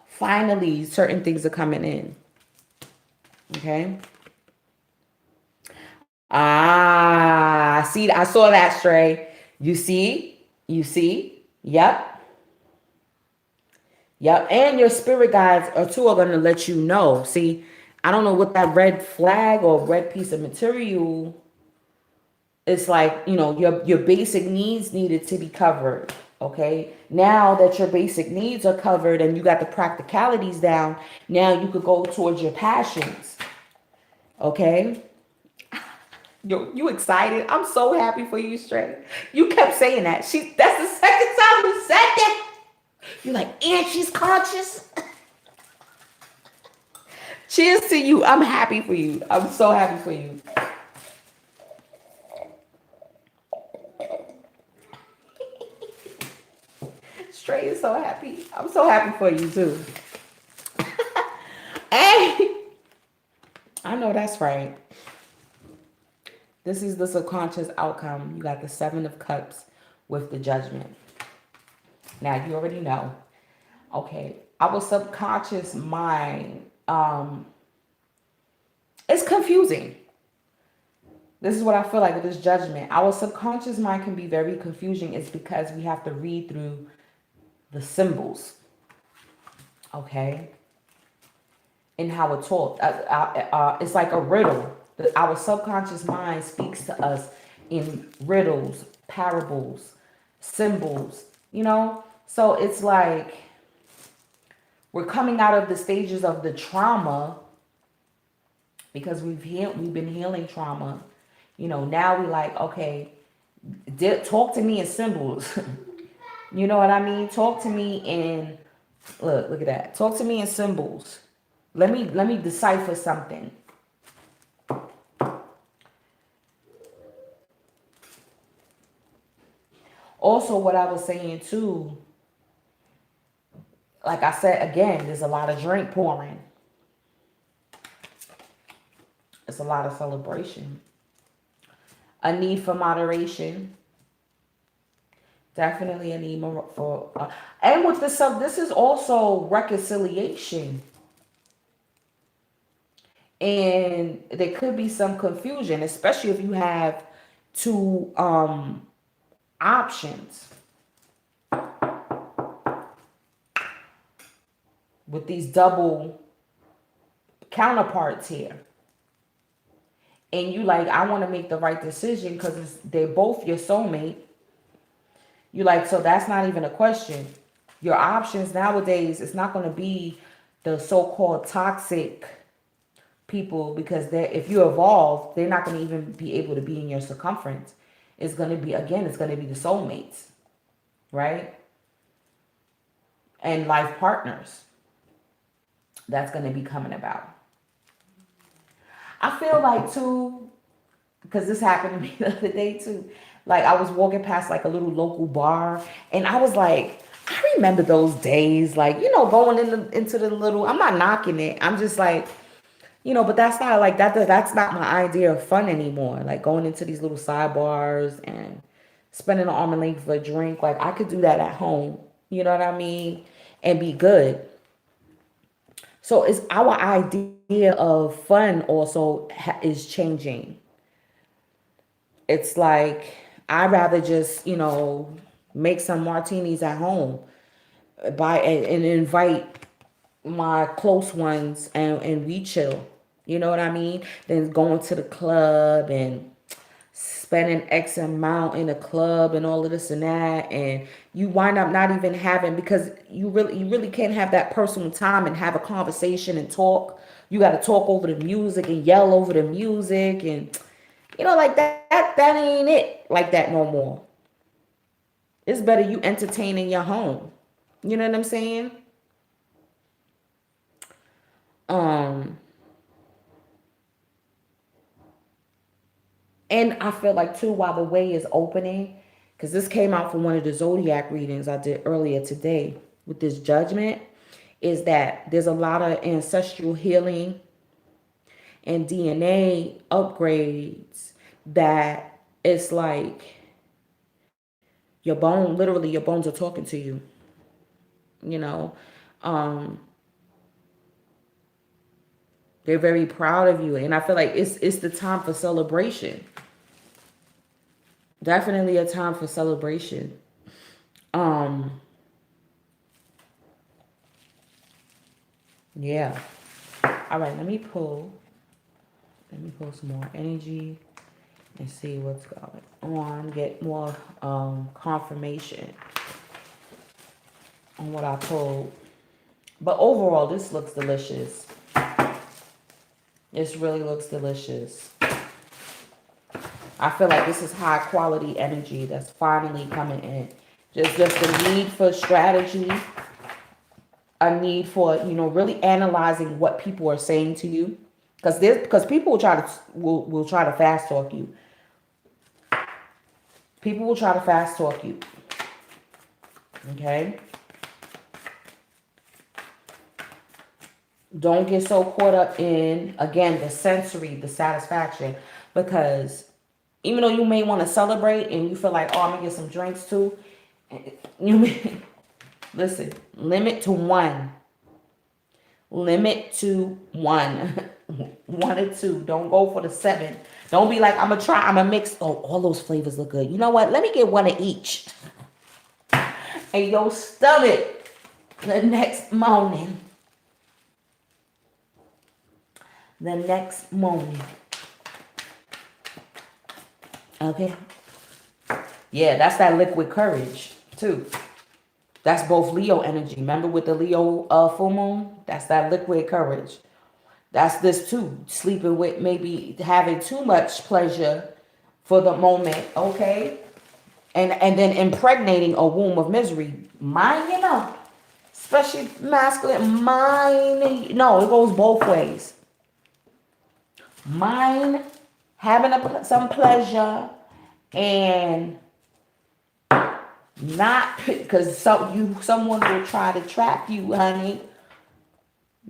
Finally, certain things are coming in. Okay? See, I saw that, Stray. You see? Yep. And your spirit guides are going to let you know. See, I don't know what that red flag or red piece of material. It's like, your basic needs needed to be covered. Okay. Now that your basic needs are covered and you got the practicalities down, now you could go towards your passions. Okay. Yo, you excited? I'm so happy for you, Stray. You kept saying that. That's the second time you said that. You're like, and she's conscious. Cheers to you. I'm happy for you. I'm so happy for you. Stray is so happy. I'm so happy for you too. Hey, I know that's right. This is the subconscious outcome. You got the 7 of Cups with the Judgment. Now you already know. Okay, our subconscious mind, it's confusing. This is what I feel like with this Judgment. Our subconscious mind can be very confusing. It's because we have to read through the symbols. Okay, and how it's taught. It's like a riddle. Our subconscious mind speaks to us in riddles, parables, symbols, So it's like we're coming out of the stages of the trauma because we've been healing trauma. Now we like, okay, talk to me in symbols. You know what I mean? Talk to me in, look at that. Talk to me in symbols. Let me decipher something. Also, what I was saying too, like I said, again, there's a lot of drink pouring. It's a lot of celebration. A need for moderation. Definitely a need for, and with this, this is also reconciliation. And there could be some confusion, especially if you have two options with these double counterparts here. And you like, I want to make the right decision because they're both your soulmate. You like, so that's not even a question. Your options nowadays, it's not going to be the so-called toxic people because if you evolve, they're not going to even be able to be in your circumference. It's going to be, again, it's going to be the soulmates, right? and life partners that's going to be coming about. I feel like too, because this happened to me the other day too. Like I was walking past like a little local bar, and I was like, I remember those days. Like going into the little. I'm not knocking it. I'm just like, but that's not like that. That's not my idea of fun anymore. Like going into these little sidebars and spending an arm and leg for a drink. Like I could do that at home. You know what I mean? And be good. So it's our idea of fun also is changing. It's like I'd rather just make some martinis at home, buy and invite my close ones and we chill. You know what I mean? Then going to the club and spending X amount in a club and all of this and that, and you wind up not even having, because you really can't have that personal time and have a conversation and talk. You got to talk over the music and yell over the music, and like that ain't it like that no more. It's better you entertaining your home. You know what I'm saying? Um, and I feel like too, while the way is opening, because this came out from one of the zodiac readings I did earlier today with this judgment, is that there's a lot of ancestral healing and DNA upgrades that it's like literally your bones are talking to you, you know. Um, they're very proud of you. And I feel like it's the time for celebration. Definitely a time for celebration. Um, yeah. All right, let me pull some more energy and see what's going on. Get more confirmation on what I pulled. But overall, this looks delicious. This really looks delicious. I feel like this is high quality energy that's finally coming in. Just a need for strategy, a need for really analyzing what people are saying to you, because people will try to fast talk you. People will try to fast talk you. Okay. Don't get so caught up in, again, the sensory, the satisfaction, because even though you may want to celebrate and you feel like, oh, I'm gonna get some drinks too, you may, listen, limit to one. Limit to one. One or two. Don't go for the 7. Don't be like, I'm gonna mix. Oh, all those flavors look good. You know what? Let me get one of each. And your stomach the next morning. The next morning. Okay. Yeah, that's that liquid courage too. That's both Leo energy. Remember with the Leo full moon? That's that liquid courage. That's this too. Sleeping with, maybe having too much pleasure for the moment, okay? And then impregnating a womb of misery. Mine, especially masculine, mine. No, it goes both ways. Mine, having some pleasure and not, because someone will try to trap you, honey.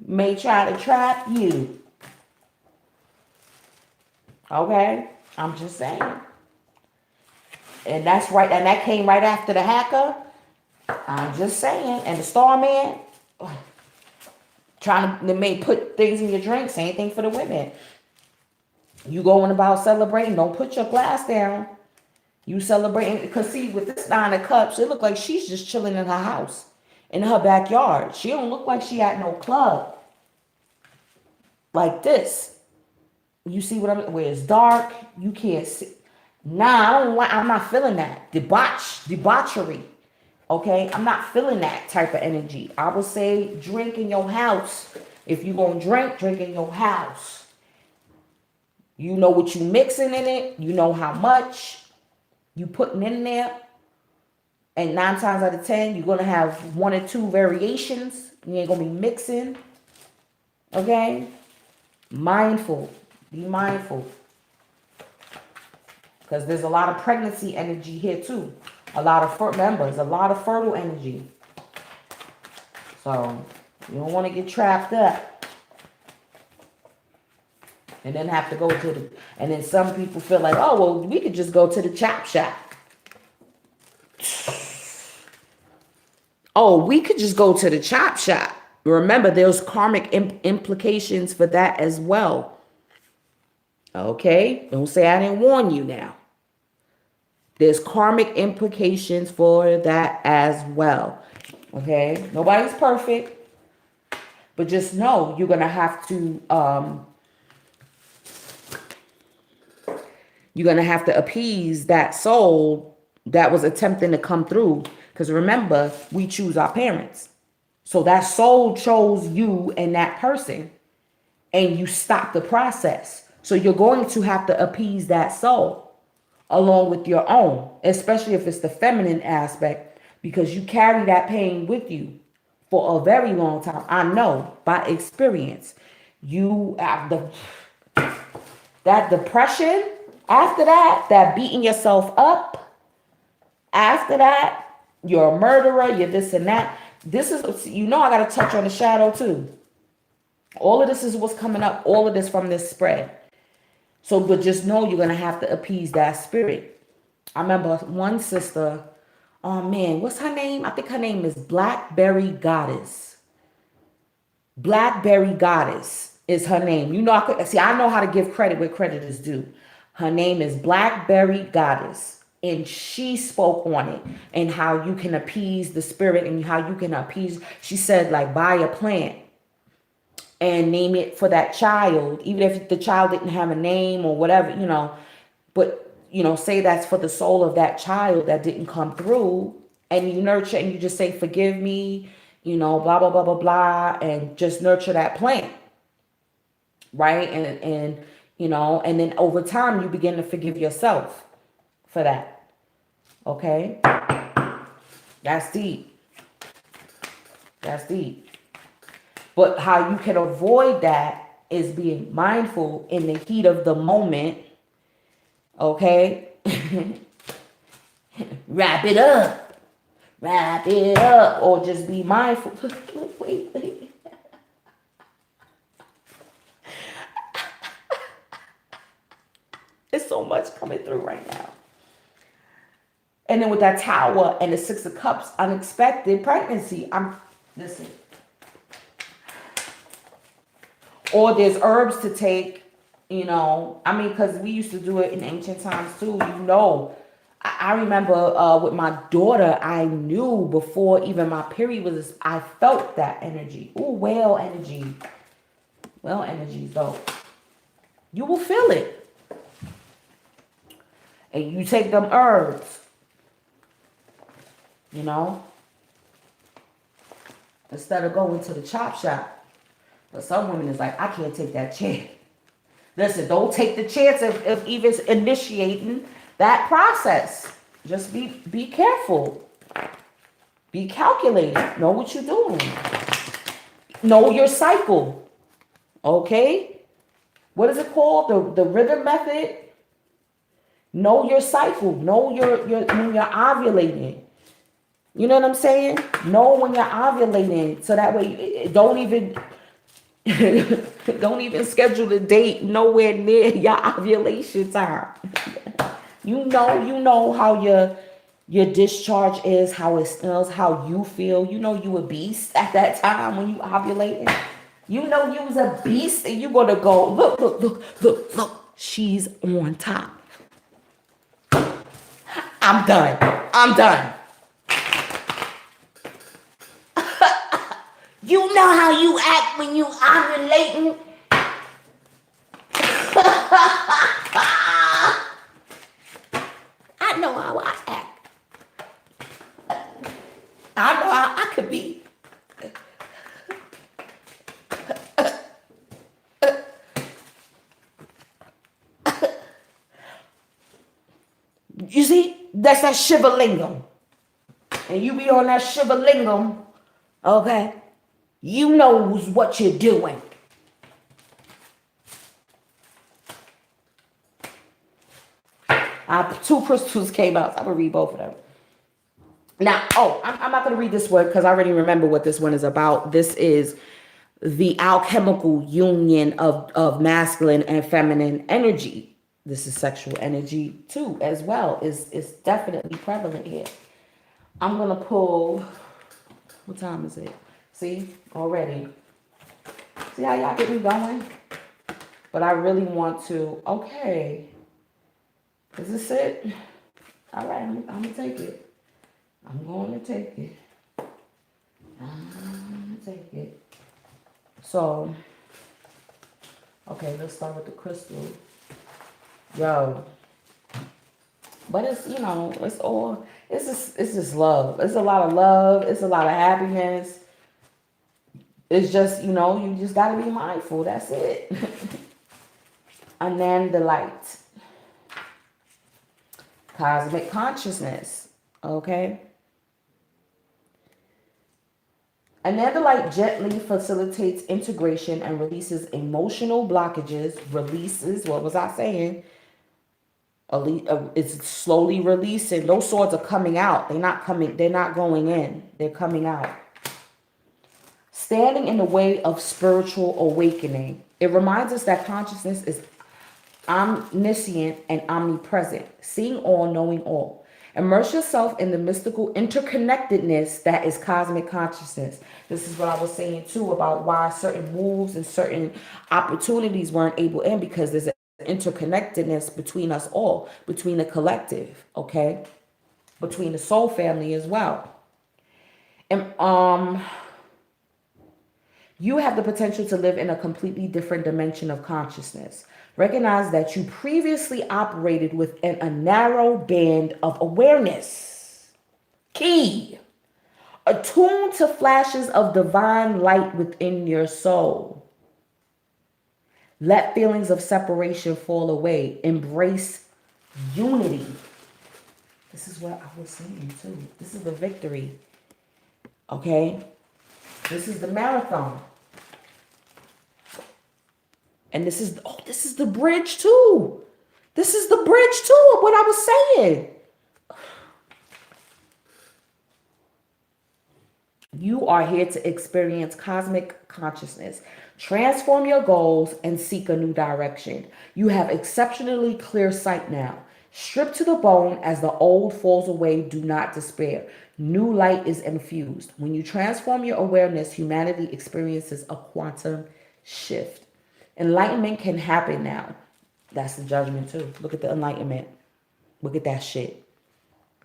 May try to trap you. Okay? I'm just saying. And that's right. And that came right after the hacker. I'm just saying. And the Starman, trying to may put things in your drink. Same thing for the women. You going about celebrating, don't put your glass down. You celebrating, because see, with this 9 of Cups, it look like she's just chilling in her house, in her backyard. She don't look like she at no club like this. You see what where it's dark, you can't see. Nah, I'm not feeling that. Debauchery. Okay, I'm not feeling that type of energy. I would say drink in your house. If you gonna drink in your house. You know what you mixing in it. You know how much you putting in there. And 9 times out of 10, you're going to have 1 or 2 variations. You ain't going to be mixing. Okay? Mindful. Be mindful. Because there's a lot of pregnancy energy here too. A lot of, remember, a lot of fertile energy. So, you don't want to get trapped up. And then have to go to the, and then some people feel like, oh, well, we could just go to the chop shop. Oh, we could just go to the chop shop. Remember, there's karmic implications for that as well. Okay? Don't say I didn't warn you now. There's karmic implications for that as well. Okay? Nobody's perfect. But just know you're going to have to appease that soul that was attempting to come through. Because remember, we choose our parents. So that soul chose you and that person. And you stop the process. So you're going to have to appease that soul along with your own. Especially if it's the feminine aspect. Because you carry that pain with you for a very long time. I know by experience. You have that depression. After that, that beating yourself up. After that, you're a murderer, you're this and that. This is, I got to touch on the shadow too. All of this is what's coming up. All of this from this spread. So, but just know you're going to have to appease that spirit. I remember one sister, oh man, what's her name? I think her name is Blackberry Goddess. Blackberry Goddess is her name. I know how to give credit where credit is due. Her name is Blackberry Goddess. And she spoke on it and how you can appease the spirit and how you can appease. She said, like, buy a plant and name it for that child, even if the child didn't have a name or whatever, but, say that's for the soul of that child that didn't come through, and you nurture and you just say, forgive me, blah, blah, blah, blah, blah, and just nurture that plant. Right. And then over time you begin to forgive yourself for that. Okay. That's deep. That's deep. But how you can avoid that is being mindful in the heat of the moment. Okay. Wrap it up. Wrap it up. Or just be mindful. Wait. There's so much coming through right now. And then with that Tower and the 6 of Cups, unexpected pregnancy. Listen. Or there's herbs to take, because we used to do it in ancient times too, I remember with my daughter, I knew before even my period was, I felt that energy. Ooh, whale energy. Whale energy, though. You will feel it. And you take them herbs, instead of going to the chop shop. But some women is like, I can't take that chance. Listen, don't take the chance of even initiating that process. Just be careful. Be calculated. Know what you're doing. Know your cycle. Okay? What is it called? The rhythm method? Know your cycle. Know your when you're ovulating. You know what I'm saying? Know when you're ovulating. So that way, don't even schedule the date nowhere near your ovulation time. You know how your discharge is, how it smells, how you feel. You a beast at that time when you ovulating. You was a beast, and you gonna go, look, she's on top. I'm done. You know how you act when you ovulating. I know how I act. I know how I could be. You see, that's that Shivalingam. and you be on that shivalingam, okay, you knows what you're doing. Two crystals came out. I'm gonna read both of them. Now, I'm not gonna read this one because I already remember what this one is about. This is the alchemical union of masculine and feminine energy. This is sexual energy too, as well. Is definitely prevalent here. I'm gonna pull. What time is it? See, already. See how y'all get me going? But I really want to. Okay, is this it? All right, I'm gonna take it. I'm going to take it. I'm gonna take it. So, okay, let's start with the crystal. Yo, but it's, you know, it's just love. It's a lot of love. It's a lot of happiness. It's just, you know, you just gotta be mindful. That's it. And then the light, cosmic consciousness. Okay. And then the light gently facilitates integration and releases emotional blockages. Releases, what was I saying? It's slowly releasing. Those swords are coming out. They're not going in. They're coming out. Standing in the way of spiritual awakening. It reminds us that consciousness is omniscient and omnipresent, seeing all, knowing all. Immerse yourself in the mystical interconnectedness that is cosmic consciousness. This is what I was saying too about why certain moves and certain opportunities weren't able in, because there's an interconnectedness between us all, between the collective, okay? Between the soul family as well. And you have the potential to live in a completely different dimension of consciousness. Recognize that you previously operated within a narrow band of awareness. Key. Attune to flashes of divine light within your soul. Let feelings of separation fall away. Embrace unity. This is what I was saying too. This is the victory. Okay? This is the marathon. And this is the bridge too. This is the bridge too of what I was saying. You are here to experience cosmic consciousness. Transform your goals and seek a new direction. You have exceptionally clear sight now. Stripped to the bone as the old falls away, do not despair. New light is infused. When you transform your awareness, humanity experiences a quantum shift. Enlightenment can happen now. That's the judgment too. Look at the enlightenment. Look at that shit.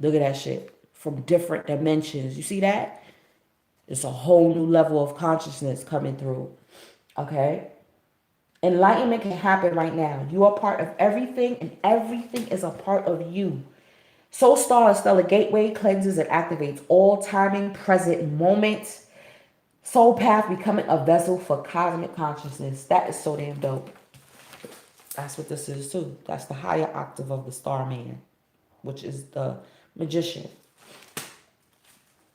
Look at that shit. From different dimensions. You see that? It's a whole new level of consciousness coming through. Okay? Enlightenment can happen right now. You are part of everything, and everything is a part of you. Soul Star and Stellar Gateway cleanses and activates all timing, present moments. Soul Path, becoming a vessel for cosmic consciousness. That is so damn dope. That's what this is too. That's the higher octave of the Starman, which is the Magician.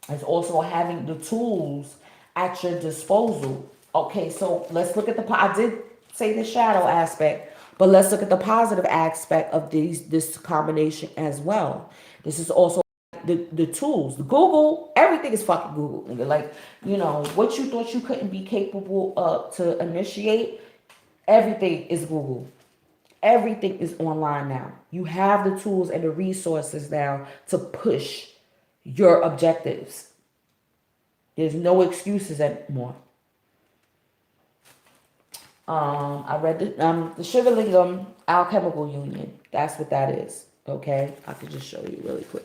It's also having the tools at your disposal. Okay, so let's look at I did say the shadow aspect, but let's look at the positive aspect of this combination as well. This is also the tools. Google, everything is fucking Google. Like, you know, what you thought you couldn't be capable of to initiate, everything is Google. Everything is online now. You have the tools and the resources now to push your objectives. There's no excuses anymore. I read the Shivalingam alchemical union. That's what that is. Okay, I could just show you really quick.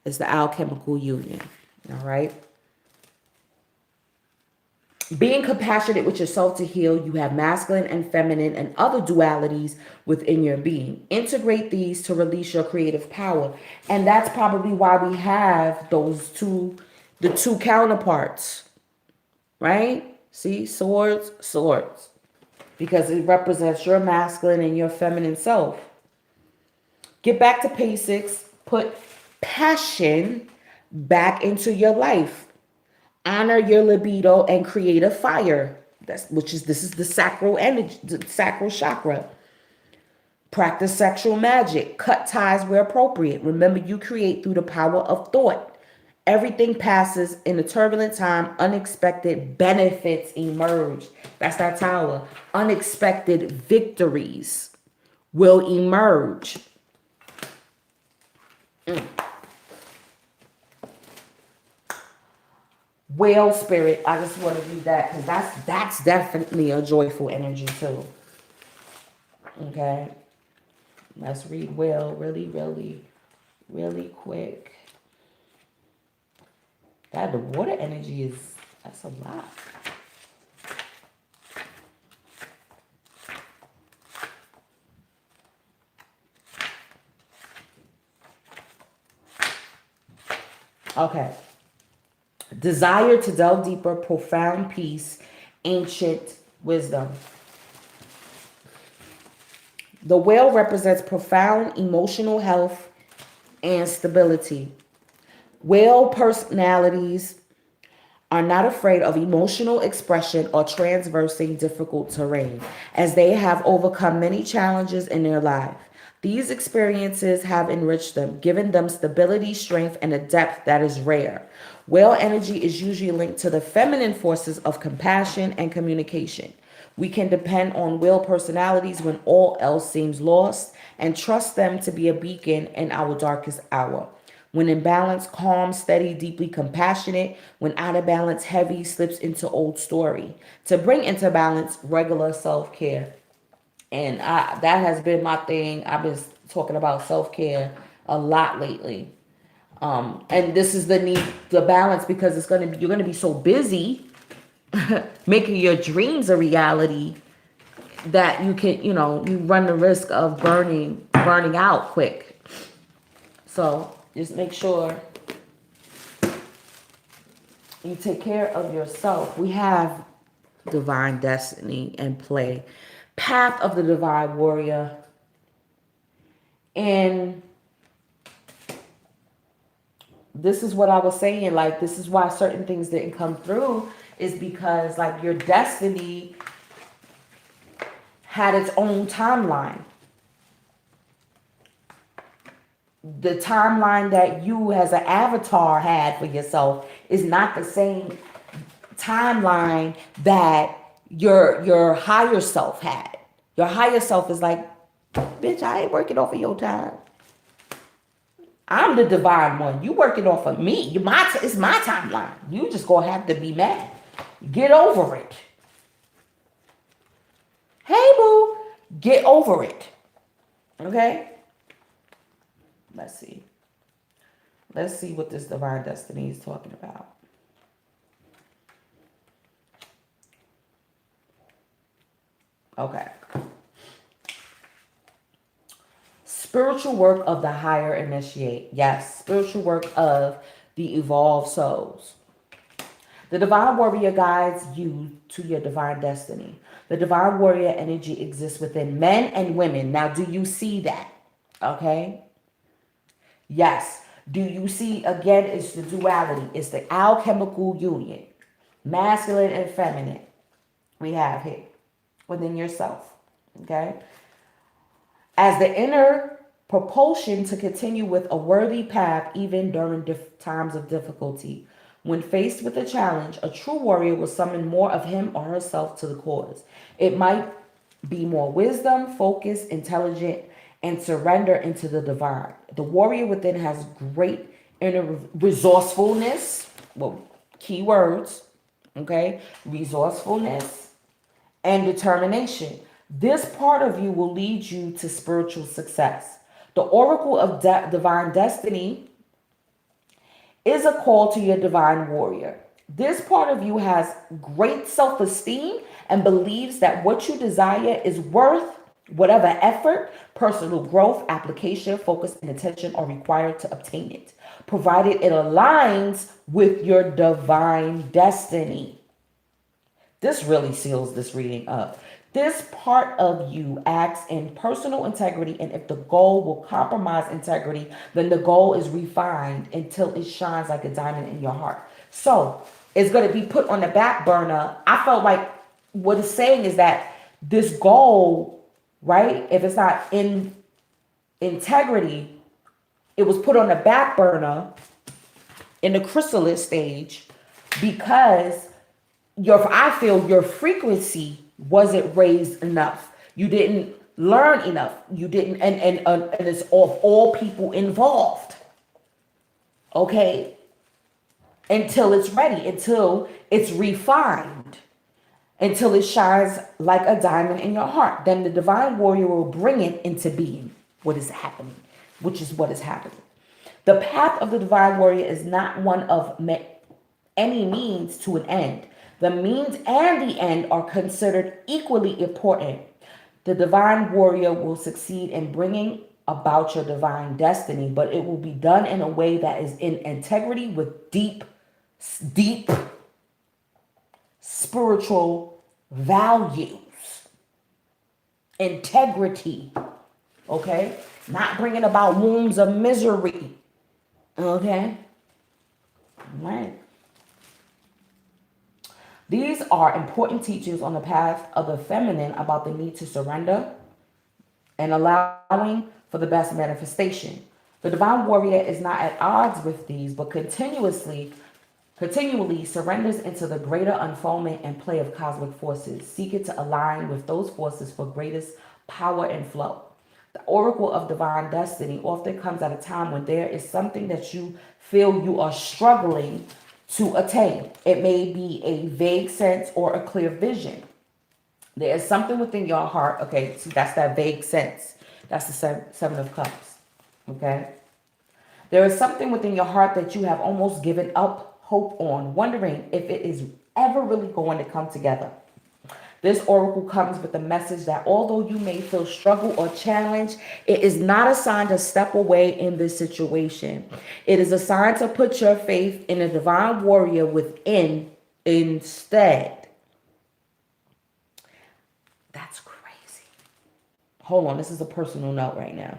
It's the alchemical union. All right. Being compassionate with yourself to heal, you have masculine and feminine and other dualities within your being. Integrate these to release your creative power. And that's probably why we have the two counterparts, right? See, swords, because it represents your masculine and your feminine self. Get back to basics. Put passion back into your life. Honor your libido and create a fire. This is the sacral energy, the sacral chakra. Practice sexual magic. Cut ties where appropriate. Remember, you create through the power of thought. Everything passes in a turbulent time. Unexpected benefits emerge. That's that tower. Unexpected victories will emerge. Whale spirit. I just want to read that because that's definitely a joyful energy too. Okay. Let's read whale really quick. God, the water energy that's a lot. Okay. Desire to delve deeper, profound peace, ancient wisdom. The whale represents profound emotional health and stability. Whale personalities are not afraid of emotional expression or traversing difficult terrain, as they have overcome many challenges in their life. These experiences have enriched them, giving them stability, strength, and a depth that is rare. Whale energy is usually linked to the feminine forces of compassion and communication. We can depend on whale personalities when all else seems lost and trust them to be a beacon in our darkest hour. When in balance, calm, steady, deeply compassionate. When out of balance, heavy, slips into old story. To bring into balance, regular self-care. And that has been my thing. I've been talking about self-care a lot lately. And this is the balance, because you're gonna be so busy making your dreams a reality that you run the risk of burning out quick. So just make sure you take care of yourself. We have divine destiny and play. Path of the divine warrior. And this is what I was saying. Like, this is why certain things didn't come through, is because, like, your destiny had its own timeline. The timeline that you as an avatar had for yourself is not the same timeline that your higher self had. Your higher self is like, bitch, I ain't working off of your time. I'm the divine one. You working off of me. It's my timeline. You just gonna have to be mad. Get over it. Hey, boo. Get over it. Okay? Let's see. Let's see what this divine destiny is talking about. Okay. Spiritual work of the higher initiate. Yes, spiritual work of the evolved souls. The divine warrior guides you to your divine destiny. The divine warrior energy exists within men and women. Now, do you see that? Okay. Yes. Do you see, again, it's the duality. It's the alchemical union. Masculine and feminine. We have here within yourself. Okay. As the inner propulsion to continue with a worthy path even during times of difficulty. When faced with a challenge, a true warrior will summon more of him or herself to the cause. It might be more wisdom, focus, intelligent, and surrender into the divine. The warrior within has great inner resourcefulness. Well, key words, okay? Resourcefulness and determination. This part of you will lead you to spiritual success. The oracle of divine destiny is a call to your divine warrior. This part of you has great self-esteem and believes that what you desire is worth whatever effort, personal growth, application, focus, and attention are required to obtain it, provided it aligns with your divine destiny. This really seals this reading up. This part of you acts in personal integrity, and if the goal will compromise integrity, then the goal is refined until it shines like a diamond in your heart. So it's going to be put on the back burner. I felt like what it's saying is that this goal, right, if it's not in integrity, it was put on the back burner in the chrysalis stage because I feel your frequency wasn't raised enough. You didn't learn enough. You didn't, and it's of all people involved. Okay, until it's ready, until it's refined, until it shines like a diamond in your heart. Then the divine warrior will bring it into being. What is happening, which is what is happening. The path of the divine warrior is not one of any means to an end. The means and the end are considered equally important. The divine warrior will succeed in bringing about your divine destiny, but it will be done in a way that is in integrity with deep spiritual values. Integrity. Okay? Not bringing about wounds of misery. Okay? Right. These are important teachings on the path of the feminine about the need to surrender and allowing for the best manifestation. The divine warrior is not at odds with these, but continually surrenders into the greater unfoldment and play of cosmic forces, seeking to align with those forces for greatest power and flow. The oracle of divine destiny often comes at a time when there is something that you feel you are struggling to attain. It may be a vague sense or a clear vision. There is something within your heart. Okay, see, that's that vague sense. That's the seven of cups. Okay. There is something within your heart that you have almost given up hope on, wondering if it is ever really going to come together. This oracle comes with the message that although you may feel struggle or challenge, it is not a sign to step away in this situation. It is a sign to put your faith in a divine warrior within instead. That's crazy. Hold on, this is a personal note right now.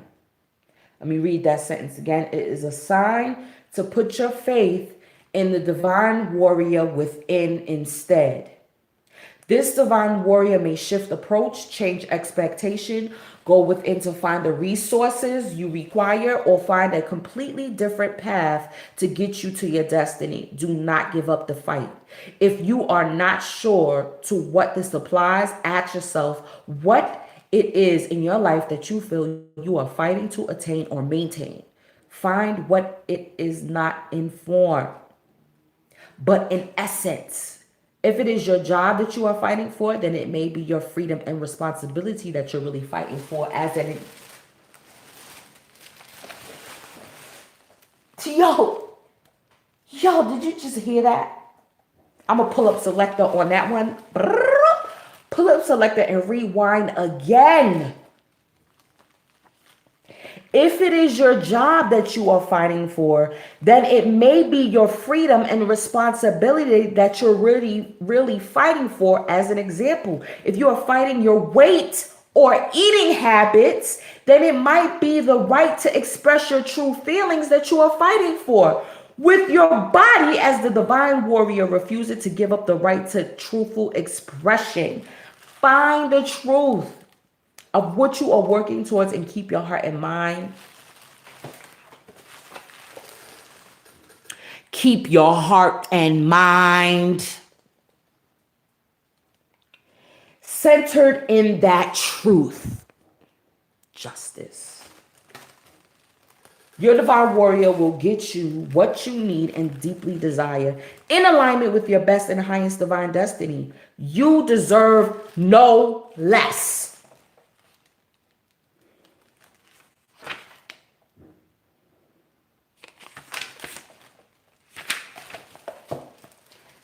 Let me read that sentence again. It is a sign to put your faith in the divine warrior within instead. This divine warrior may shift approach, change expectation, go within to find the resources you require, or find a completely different path to get you to your destiny. Do not give up the fight. If you are not sure to what this applies, ask yourself what it is in your life that you feel you are fighting to attain or maintain. Find what it is not in form, but in essence. If it is your job that you are fighting for, then it may be your freedom and responsibility that you're really fighting for as an... Yo, did you just hear that? I'm going to pull up selector on that one. Pull up selector and rewind again. If it is your job that you are fighting for, then it may be your freedom and responsibility that you're really fighting for. As an example, if you are fighting your weight or eating habits, then it might be the right to express your true feelings that you are fighting for. With your body, as the divine warrior refuses to give up the right to truthful expression. Find the truth of what you are working towards and keep your heart and mind. Keep your heart and mind centered in that truth. Justice. Your divine warrior will get you what you need and deeply desire in alignment with your best and highest divine destiny. You deserve no less.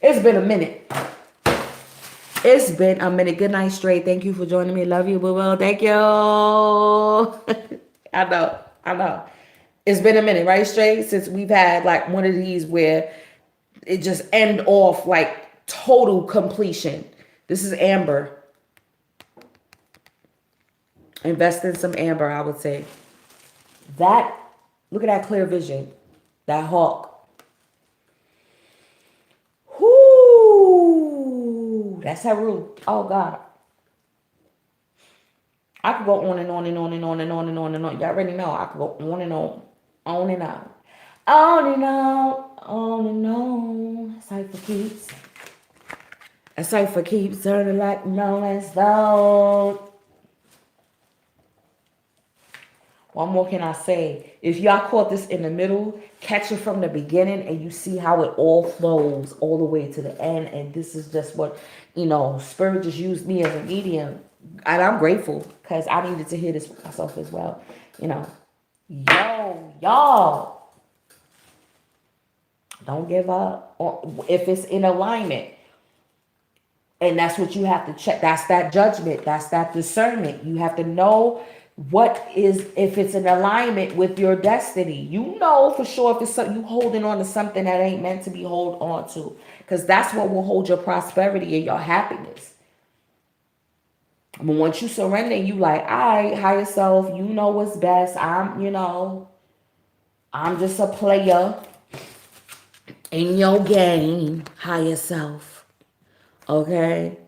It's been a minute. It's been a minute. Good night, straight. Thank you for joining me. Love you, boo-boo. Thank you. I know. It's been a minute, right, straight? Since we've had like one of these where it just end off like total completion. This is Amber. Invest in some amber, I would say. That, look at that clear vision. That hawk. Whoo! That's that rule. Oh, God. I could go on and on and on and on and on and on and on. You already know I could go on and on and on. On and on and on. Cipher keeps. A cipher keeps turning like no as though. What more can I say? If y'all caught this in the middle, catch it from the beginning and you see how it all flows all the way to the end. And this is just what, Spirit just used me as a medium. And I'm grateful because I needed to hear this for myself as well. Y'all, don't give up. Or if it's in alignment, and that's what you have to check. That's that judgment. That's that discernment. You have to know if it's in alignment with your destiny. You know for sure if it's something you holding on to something that ain't meant to be hold on to. Because that's what will hold your prosperity and your happiness. But once you surrender, you like, all right, higher self, you know what's best. I'm just a player in your game, higher self. Okay?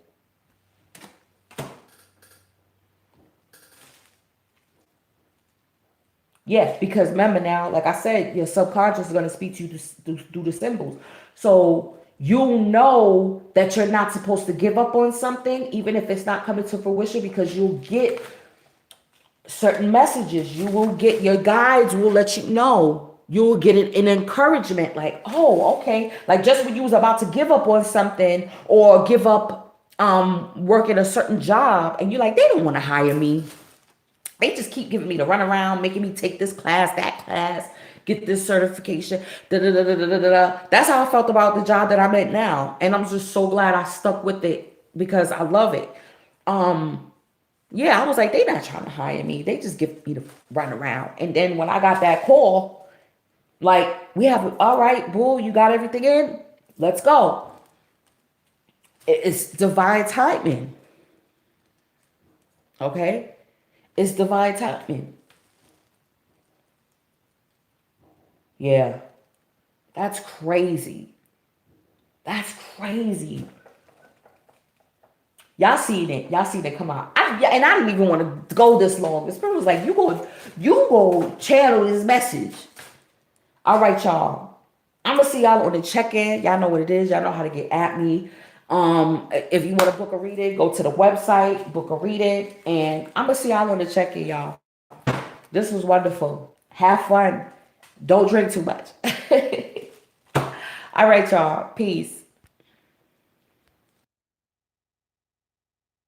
Yeah, because remember now, like I said, your subconscious is going to speak to you through the symbols. So you'll know that you're not supposed to give up on something, even if it's not coming to fruition, because you'll get certain messages. You will get, your guides will let you know. You'll get an encouragement like, oh, okay. Like just when you was about to give up on something or give up working a certain job and you're like, they don't want to hire me. They just keep giving me the runaround, making me take this class, that class, get this certification. Da, da, da, da, da, da, da. That's how I felt about the job that I'm at now. And I'm just so glad I stuck with it because I love it. Yeah, I was like, they not trying to hire me. They just give me the runaround. And then when I got that call, like, all right, boo, you got everything in? Let's go. It's divine timing. Okay? It's divine timing. Yeah. That's crazy. That's crazy. Y'all seen it. Y'all seen it come out. And I didn't even want to go this long. The Spirit was like, you go channel this message. All right, y'all. I'm going to see y'all on the check-in. Y'all know what it is. Y'all know how to get at me. If you want to book a reading, go to the website, book a reading. And I'm going to see y'all on the check-in, y'all. This was wonderful. Have fun. Don't drink too much. All right, y'all. Peace.